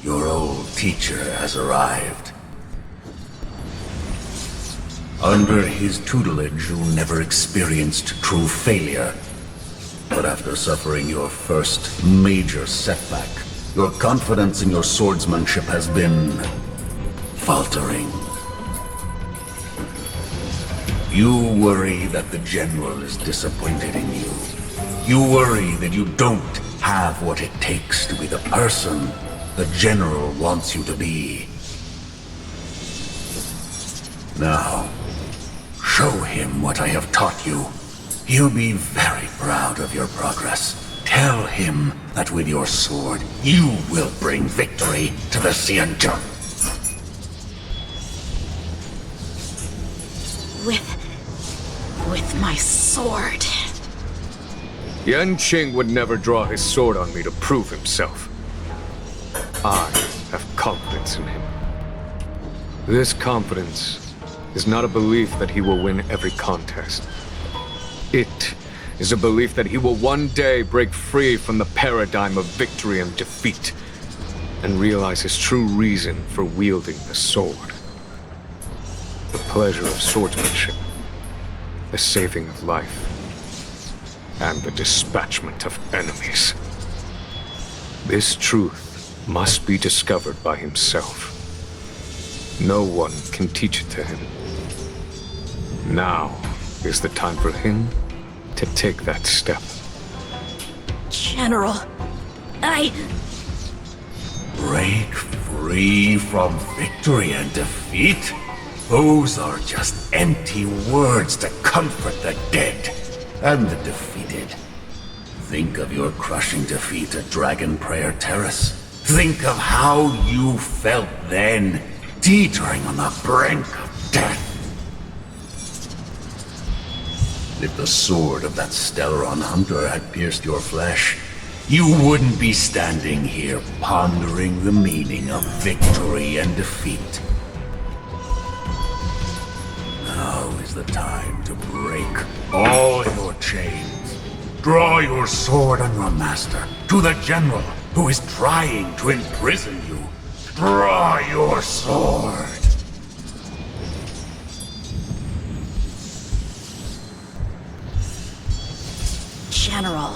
your old teacher has arrived. Under his tutelage, you never experienced true failure. But after suffering your first major setback, your confidence in your swordsmanship has been faltering. You worry that the general is disappointed in you. You worry that you don't have what it takes to be the person the general wants you to be. Now, show him what I have taught you. He'll be very proud of your progress. Tell him that with your sword, you will bring victory to the Xianzhou. With my sword. Yan Qing would never draw his sword on me to prove himself. I have confidence in him. This confidence is not a belief that he will win every contest, It is a belief that he will one day break free from the paradigm of victory and defeat and realize his true reason for wielding the sword. The pleasure of swordsmanship, the saving of life, and the dispatchment of enemies. This truth must be discovered by himself. No one can teach it to him. Now is the time for him to take that step. General, Break free from victory and defeat? Those are just empty words to comfort the dead and the defeated. Think of your crushing defeat at Dragon Prayer Terrace. Think of how you felt then, teetering on the brink of death. If the sword of that Stellaron hunter had pierced your flesh, you wouldn't be standing here pondering the meaning of victory and defeat. Now is the time to break all your chains. Draw your sword on your master, to the general who is trying to imprison you. Draw your sword. General,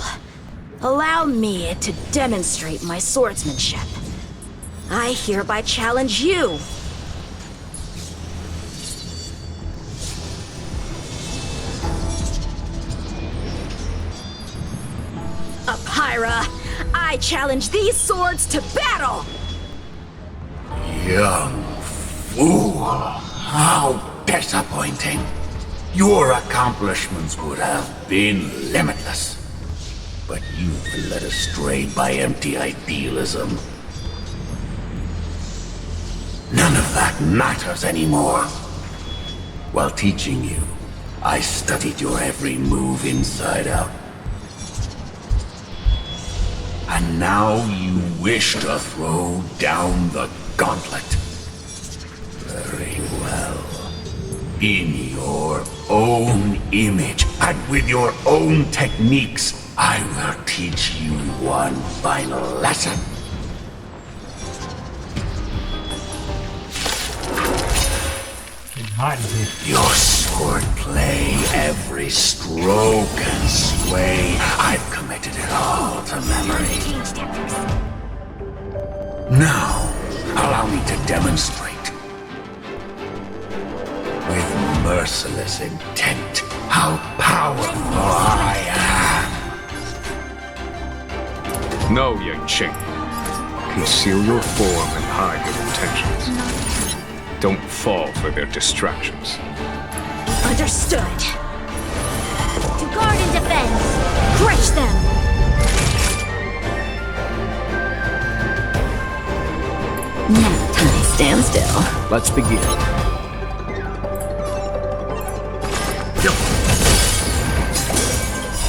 allow me to demonstrate my swordsmanship. I hereby challenge you. Apyra, I challenge these swords to battle! Young fool, how disappointing. Your accomplishments would have been limitless. But you've been led astray by empty idealism. None of that matters anymore. While teaching you, I studied your every move inside out. And now you wish to throw down the gauntlet. Very well. In your own image and with your own techniques, I will teach you one final lesson. Getting hot in here. Your swordplay, every stroke and sway, I've committed it all to memory. Now, allow me to demonstrate. With merciless intent, how powerful I am. No, Yanqing. Conceal your form and hide your intentions. Don't fall for their distractions. Understood. To guard and defend. Crush them. Now time. Stand still. Let's begin.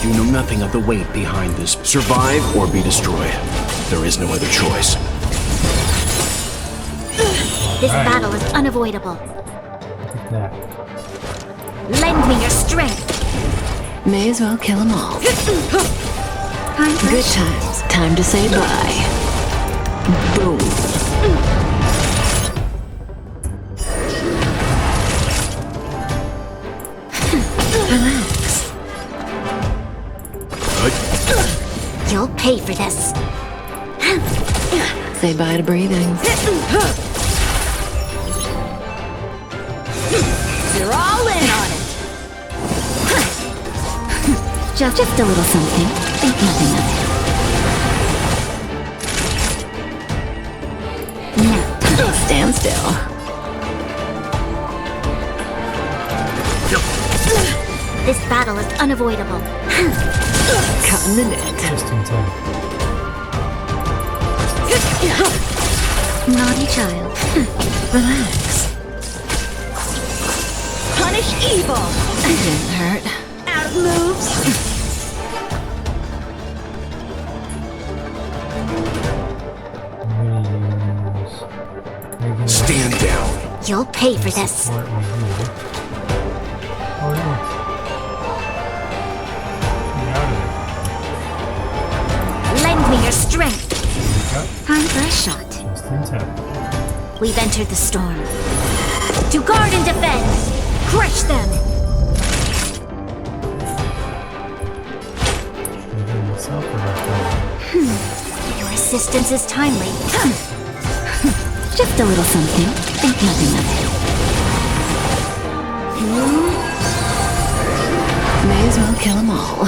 You know nothing of the weight behind this. Survive or be destroyed. There is no other choice. This battle is unavoidable. Look at that. Lend me your strength. May as well kill them all. Good times. Time to say bye. Boom. Relax. You'll pay for this. Say bye to breathing. You're all in on it. Just a little something. Think nothing of it. Now, Stand still. this battle is unavoidable. Cut in the net. Just in time. Naughty child. Relax. Punish evil. It didn't hurt. Out of moves. I'm gonna use regular Stand down. You'll pay for this. support right here. Oh Time for a shot. Just in time. We've entered the storm. To guard and defend! Crush them! Myself about that. Your assistance is timely. Just a little something. Think nothing of it. May as well kill them all.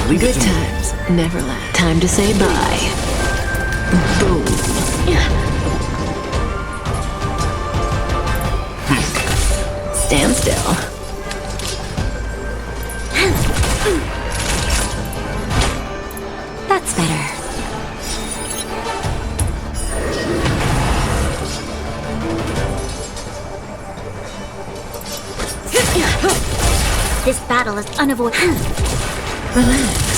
Good times never last. Time to say bye. Boom. Stand still. That's better. This battle is unavoidable. Relax.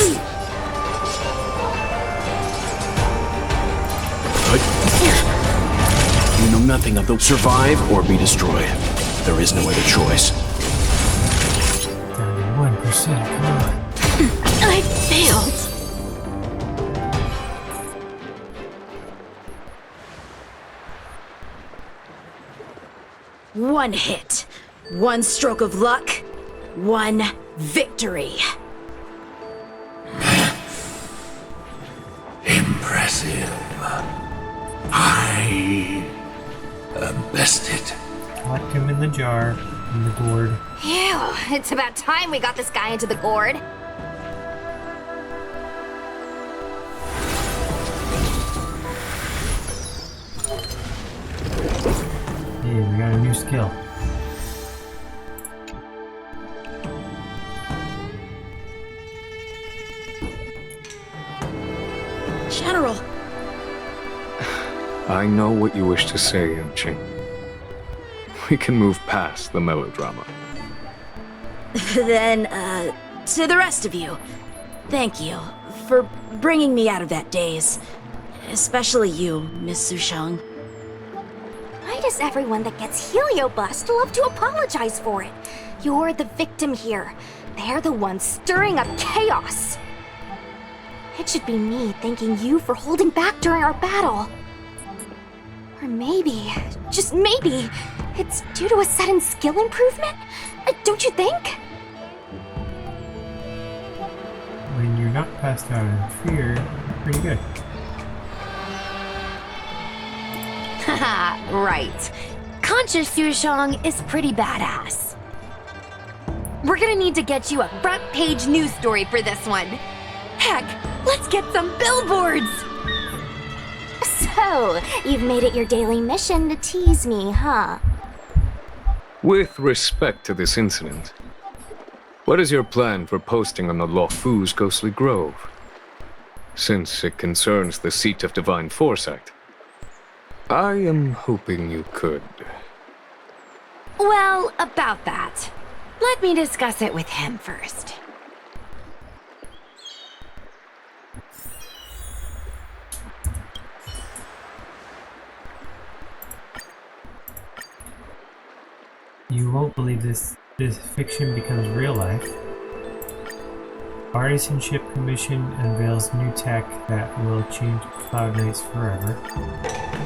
You know nothing of the survive or be destroyed. There is no other choice. Down to 1%, come on. I failed. One hit, one stroke of luck, one victory. Impressive. I bested. Collect him in the jar, in the gourd. Ew, it's about time we got this guy into the gourd. Hey, we got a new skill. General. I know what you wish to say, Yanqing. We can move past the melodrama. Then, to the rest of you, thank you for bringing me out of that daze. Especially you, Miss Sushang. Why does everyone that gets heliobust love to apologize for it? You're the victim here. They're the ones stirring up chaos. It should be me thanking you for holding back during our battle. Or maybe, just maybe, it's due to a sudden skill improvement? Don't you think? When you're not passed out in fear, pretty good. Haha, right. Conscious Sushang is pretty badass. We're gonna need to get you a front page news story for this one. Heck, let's get some billboards! So, you've made it your daily mission to tease me, huh? With respect to this incident, what is your plan for posting on the Luofu's Ghostly Grove? Since it concerns the seat of divine foresight, I am hoping you could. Well, about that. Let me discuss it with him first. You won't believe this fiction becomes real life. Artisanship Commission unveils new tech that will change Cloud Knights forever.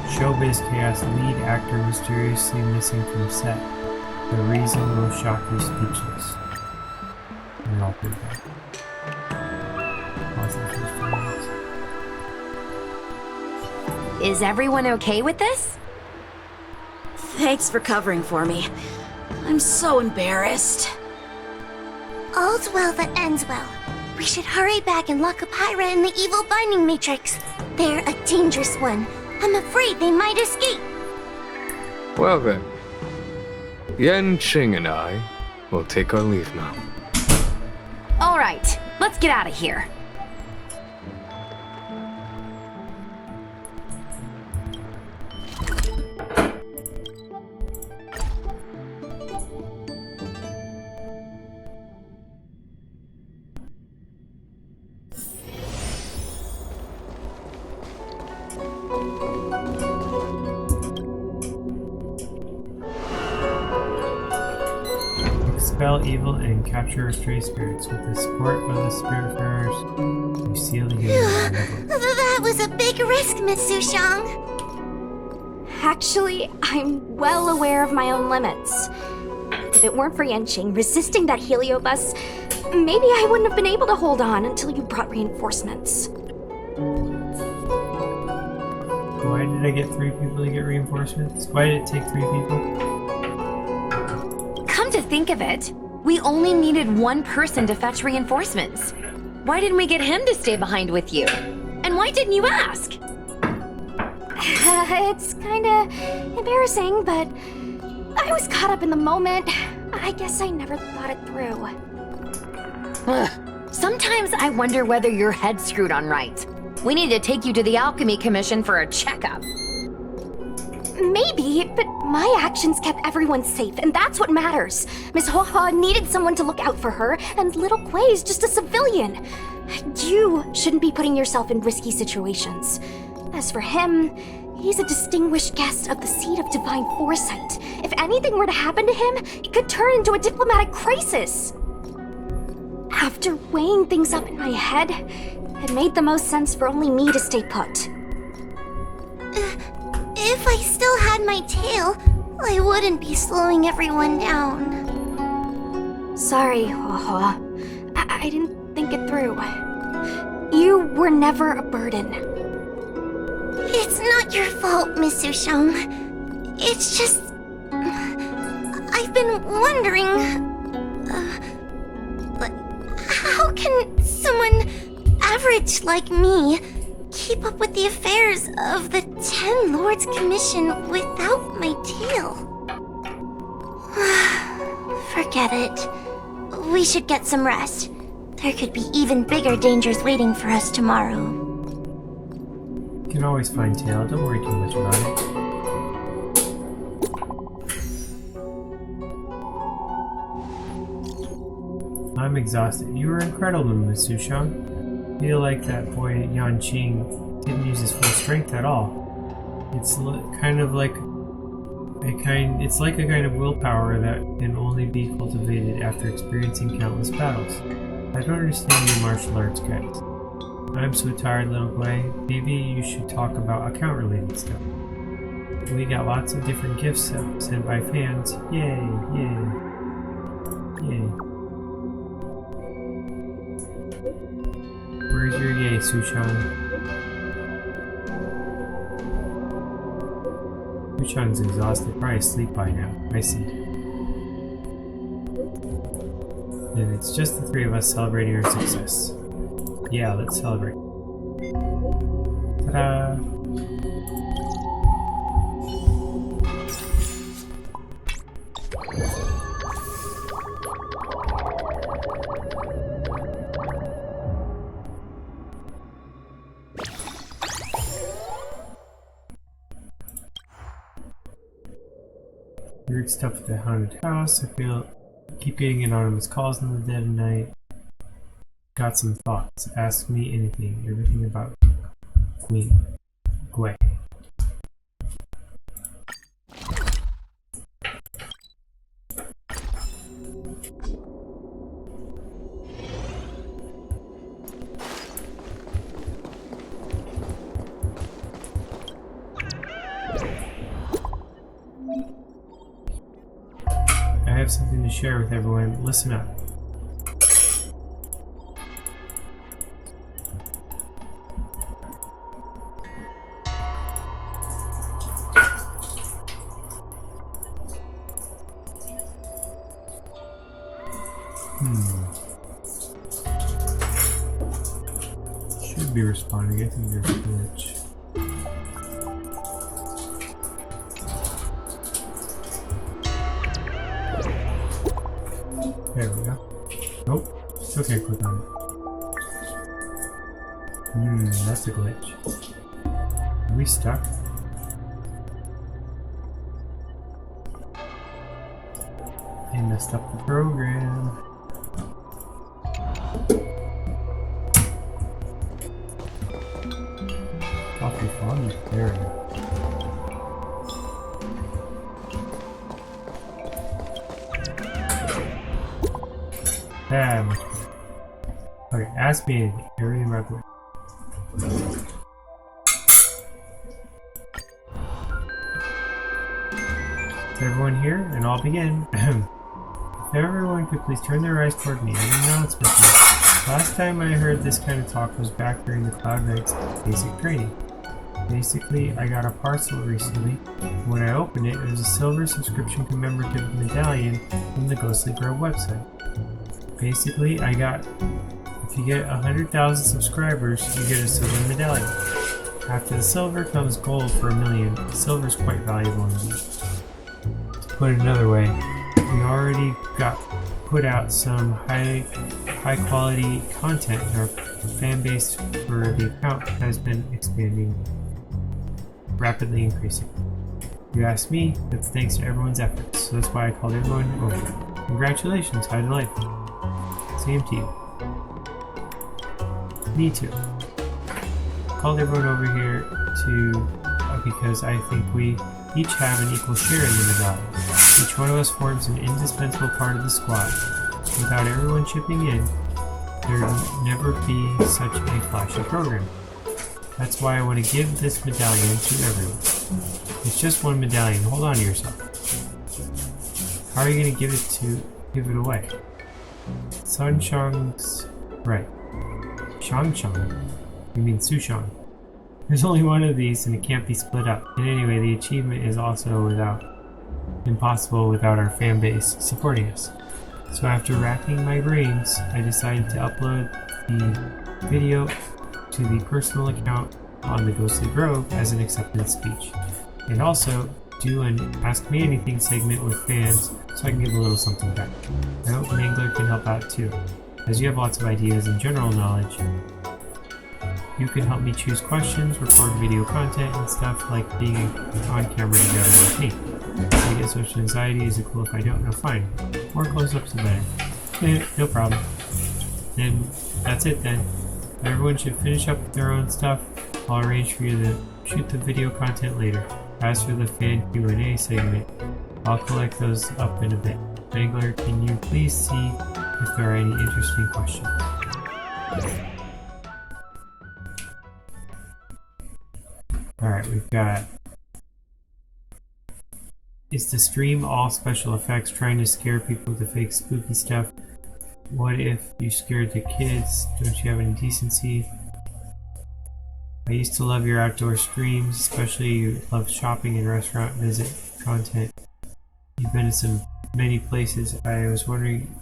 Showbiz Chaos lead actor mysteriously missing from set. The reason will shock you speechless. And I'll put that. Is everyone okay with this? Thanks for covering for me. I'm so embarrassed. All's well that ends well. We should hurry back and lock up Hyra in the evil binding matrix. They're a dangerous one. I'm afraid they might escape. Well then, Yanqing and I will take our leave now. Alright, let's get out of here. expel evil and capture stray spirits. With the support of the Spiritfarers, you seal the game. That was a big risk, Miss Sushang. Actually, I'm well aware of my own limits. If it weren't for Yanqing resisting that heliobus, maybe I wouldn't have been able to hold on until you brought reinforcements. Why did I get 3 people to get reinforcements? Why did it take 3 people? Come to think of it, we only needed 1 person to fetch reinforcements. Why didn't we get him to stay behind with you? And why didn't you ask? It's kinda embarrassing, but I was caught up in the moment. I guess I never thought it through. Sometimes I wonder whether your head's screwed on right. We need to take you to the Alchemy Commission for a checkup. Maybe, but my actions kept everyone safe, and that's what matters. Miss Hoa needed someone to look out for her, and little Kuei's just a civilian. You shouldn't be putting yourself in risky situations. As for him, he's a distinguished guest of the Seat of Divine Foresight. If anything were to happen to him, it could turn into a diplomatic crisis. After weighing things up in my head, it made the most sense for only me to stay put. If I still had my tail, I wouldn't be slowing everyone down. Sorry, Hoa. I didn't think it through. You were never a burden. It's not your fault, Miss Sushang. It's just... I've been wondering... how can someone average like me keep up with the affairs of the Ten Lords Commission without my tail? Forget it. We should get some rest. There could be even bigger dangers waiting for us tomorrow. You can always find tail, don't worry too much about it. I'm exhausted. You were incredible, Miss Sushang. I feel like that boy Yanqing didn't use his full strength at all. It's kind of like it's like a kind of willpower that can only be cultivated after experiencing countless battles. I don't understand your martial arts, guys. I'm so tired, little Kuei. Maybe you should talk about account-related stuff. We got lots of different gifts sent by fans. Yay, yay, yay. Where's your yay, Sushang? Sushang's exhausted, probably asleep by now. I see. And it's just the 3 of us celebrating our success. Yeah, let's celebrate. Ta-da! Weird stuff at the haunted house. Keep getting anonymous calls in the dead of night. Got some thoughts. Ask me anything. Everything about Queen Kuei. I have something to share with everyone. Listen up. Should be responding. I think there's a glitch. There we go. Nope. Still can't click on it. That's a glitch. Are we stuck? I messed up the program. Coffee fun. There we go. That much better. Okay, ask me anything. Everything right away. Is everyone here? And I'll begin. If everyone could please turn their eyes toward me, an announcement. Last time I heard this kind of talk was back during the Cloud Knight's basic training. Basically, I got a parcel recently. When I opened it, it was a silver subscription commemorative medallion from the Ghostly Grove website. Basically, if you get 100,000 subscribers, you get a silver medallion. After the silver comes gold for 1 million. Silver is quite valuable indeed. To put it another way, we already put out some high quality content, and our fan base for the account has been expanding, rapidly increasing. If you ask me, that's thanks to everyone's efforts, so that's why I called everyone over. Congratulations, how delightful. Same to you. Me too. Called everyone over here because I think we each have an equal share in the medallion. Each one of us forms an indispensable part of the squad. Without everyone chipping in, there'd never be such a flashy program. That's why I want to give this medallion to everyone. It's just one medallion, hold on to yourself. How are you going to give it away? Sunshang's right. Shangshang? You mean Sushang. There's only one of these and it can't be split up. And anyway, the achievement is also impossible without our fan base supporting us. So after racking my brains, I decided to upload the video to the personal account on the Ghostly Grove as an acceptance speech. And also do an Ask Me Anything segment with fans so I can give a little something back. I hope Mangler can help out too, as you have lots of ideas and general knowledge. You can help me choose questions, record video content, and stuff like being on camera together with me. If I get social anxiety, is it cool if I don't? No, fine. More close-ups the better. No problem. Then, that's it then. Everyone should finish up their own stuff. I'll arrange for you to shoot the video content later. As for the fan Q&A segment, I'll collect those up in a bit. Mangler, can you please see if there are any interesting questions? Alright, we've got... Is the stream all special effects trying to scare people with the fake spooky stuff? What if you scared the kids? Don't you have any decency? I used to love your outdoor streams, especially you love shopping and restaurant visit content. You've been to many places. I was wondering,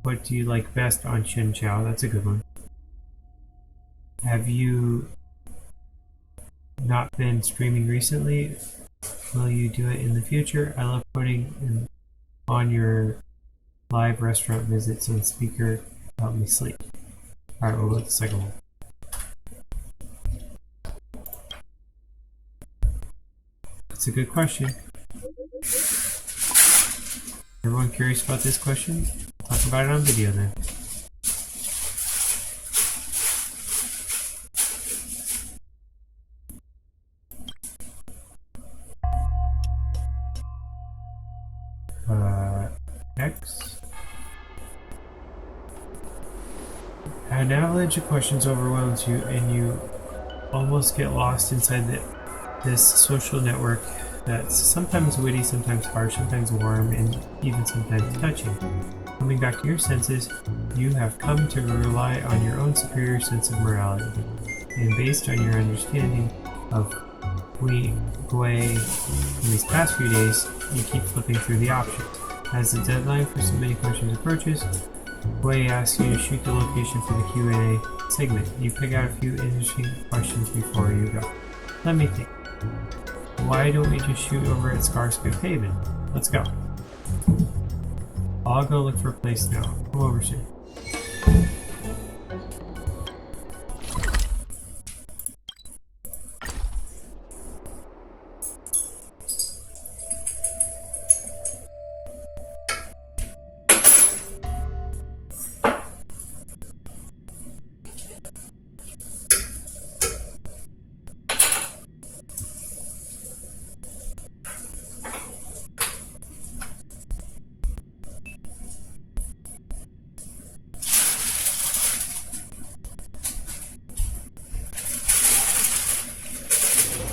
what do you like best on Shenqiao? That's a good one. Have you not been streaming recently? Will you do it in the future? I love putting on your live restaurant visits on speaker to help me sleep. Alright, we'll go with the second one. That's a good question. Everyone curious about this question? Talk about it on video then. X. An avalanche of questions overwhelms you and you almost get lost inside this social network that's sometimes witty, sometimes harsh, sometimes warm, and even sometimes touching. Coming back to your senses, you have come to rely on your own superior sense of morality, and based on your understanding of Gui in these past few days, you keep flipping through the options. As the deadline for submitting questions approaches, Gui asks you to shoot the location for the Q&A segment. You pick out a few interesting questions before you go. Let me think. Why don't we just shoot over at Scarscape Haven? Let's go. I'll go look for a place now. Come over soon.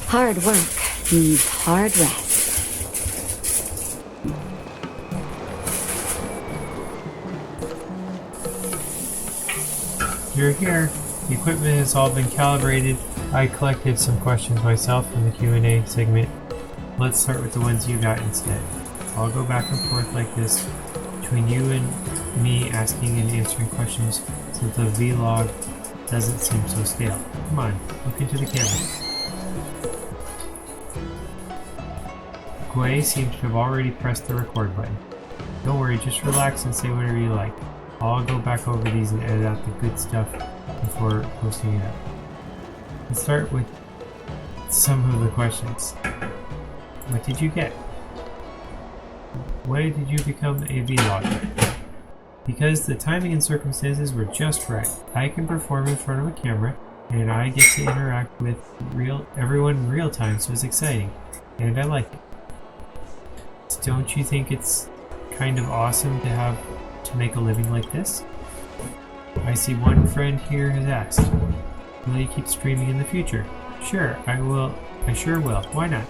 Hard work needs hard rest. You're here. The equipment has all been calibrated. I collected some questions myself from the Q&A segment. Let's start with the ones you got instead. I'll go back and forth like this between you and me asking and answering questions so the vlog doesn't seem so stale. Come on, look into the camera. Gwei seems to have already pressed the record button. Don't worry, just relax and say whatever you like. I'll go back over these and edit out the good stuff before posting it up. Let's start with some of the questions. What did you get? Why did you become a vlogger? Because the timing and circumstances were just right. I can perform in front of a camera, and I get to interact with everyone in real time, so it's exciting. And I like it. Don't you think it's kind of awesome to make a living like this? I see one friend here has asked, will you keep streaming in the future? Sure, I will. I sure will. Why not?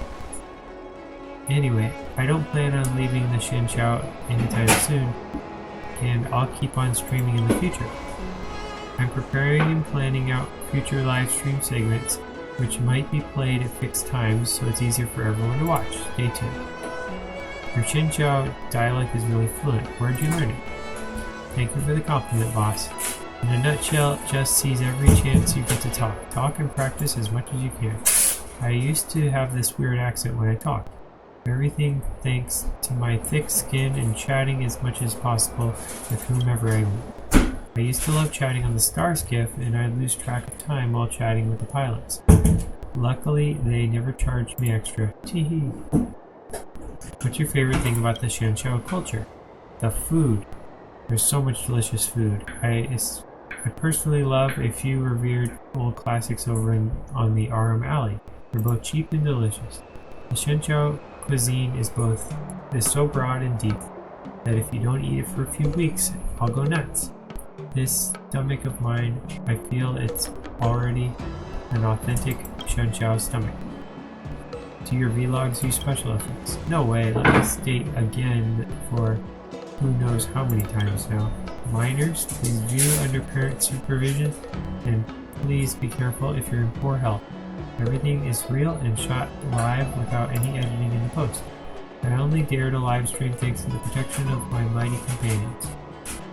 Anyway, I don't plan on leaving the Shenqiao anytime soon, and I'll keep on streaming in the future. I'm preparing and planning out future live stream segments, which might be played at fixed times so it's easier for everyone to watch. Stay tuned. Your Shenqiao dialect is really fluent. Where'd you learn it? Thank you for the compliment, boss. In a nutshell, just seize every chance you get to talk. Talk and practice as much as you can. I used to have this weird accent when I talked. Everything thanks to my thick skin and chatting as much as possible with whomever I meet. I used to love chatting on the Star Skiff, and I'd lose track of time while chatting with the pilots. Luckily, they never charged me extra. Teehee. What's your favorite thing about the Shenqiao culture? The food. There's so much delicious food. I personally love a few revered old classics over on the Aram Alley. They're both cheap and delicious. The Shenqiao cuisine is so broad and deep that if you don't eat it for a few weeks, I'll go nuts. This stomach of mine, I feel it's already an authentic Shenqiao stomach. Do your vlogs use special effects? No way, let me state again for who knows how many times now. Minors, please view under parent supervision, and please be careful if you're in poor health. Everything is real and shot live without any editing in the post. I only dare to live stream thanks to the protection of my mighty companions.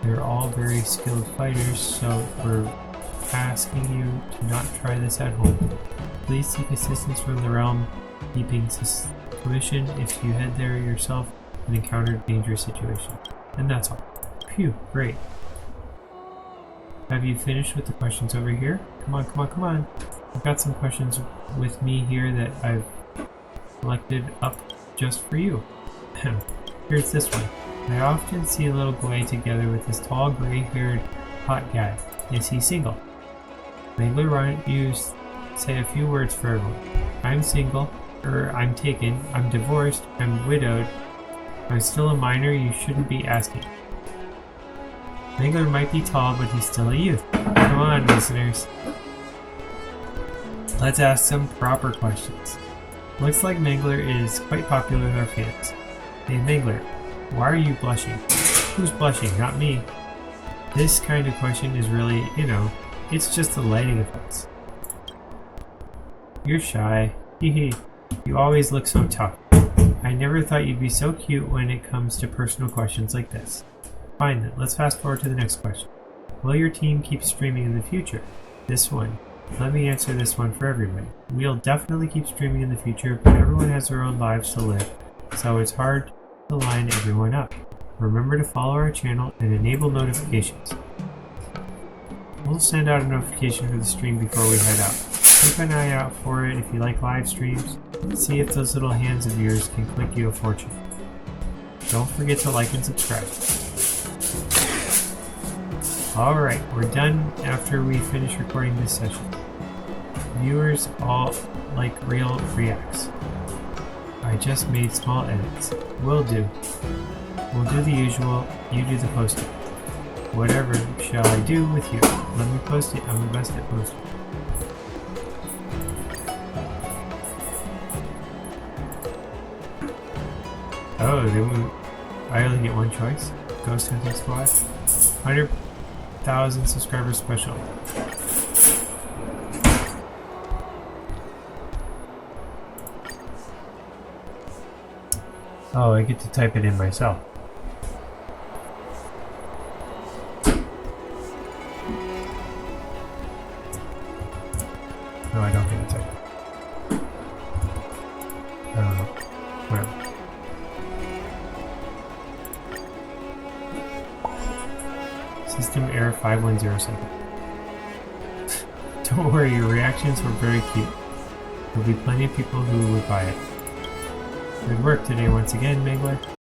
They're all very skilled fighters, so we're asking you to not try this at home. Please seek assistance from the Realm Keeping Commission if you head there yourself and encounter a dangerous situation. And that's all. Phew, great. Have you finished with the questions over here? Come on, come on, come on. I've got some questions with me here that I've collected up just for you. Here's this one. I often see little Gwei together with this tall, gray-haired, hot guy. Is he single? Mangler, why don't you say a few words for everyone? I'm single, I'm taken, I'm divorced, I'm widowed, I'm still a minor, you shouldn't be asking. Mangler might be tall, but he's still a youth. Come on, listeners. Let's ask some proper questions. Looks like Mangler is quite popular with our fans. Hey Mangler, why are you blushing? Who's blushing? Not me. This kind of question is really, it's just the lighting effects. You're shy. Hehe. You always look so tough. I never thought you'd be so cute when it comes to personal questions like this. Fine then, let's fast forward to the next question. Will your team keep streaming in the future? This one. Let me answer this one for everybody. We'll definitely keep streaming in the future, but everyone has their own lives to live, so it's hard to line everyone up. Remember to follow our channel and enable notifications. We'll send out a notification for the stream before we head out. Keep an eye out for it if you like live streams. See if those little hands of yours can click you a fortune. Don't forget to like and subscribe. Alright, we're done after we finish recording this session. Viewers all like real reacts. I just made small edits. Will do. We'll do the usual, you do the posting. Whatever shall I do with you? Let me post it, I'm the best at posting. Oh, I only get one choice? Ghost Hunting Squad? 100,000 subscribers special. Oh, I get to type it in myself. No, I don't get to type it. I don't know. Whatever. System error 5107. Don't worry, your reactions were very cute. There'll be plenty of people who would buy it. Good work today once again, Meglet.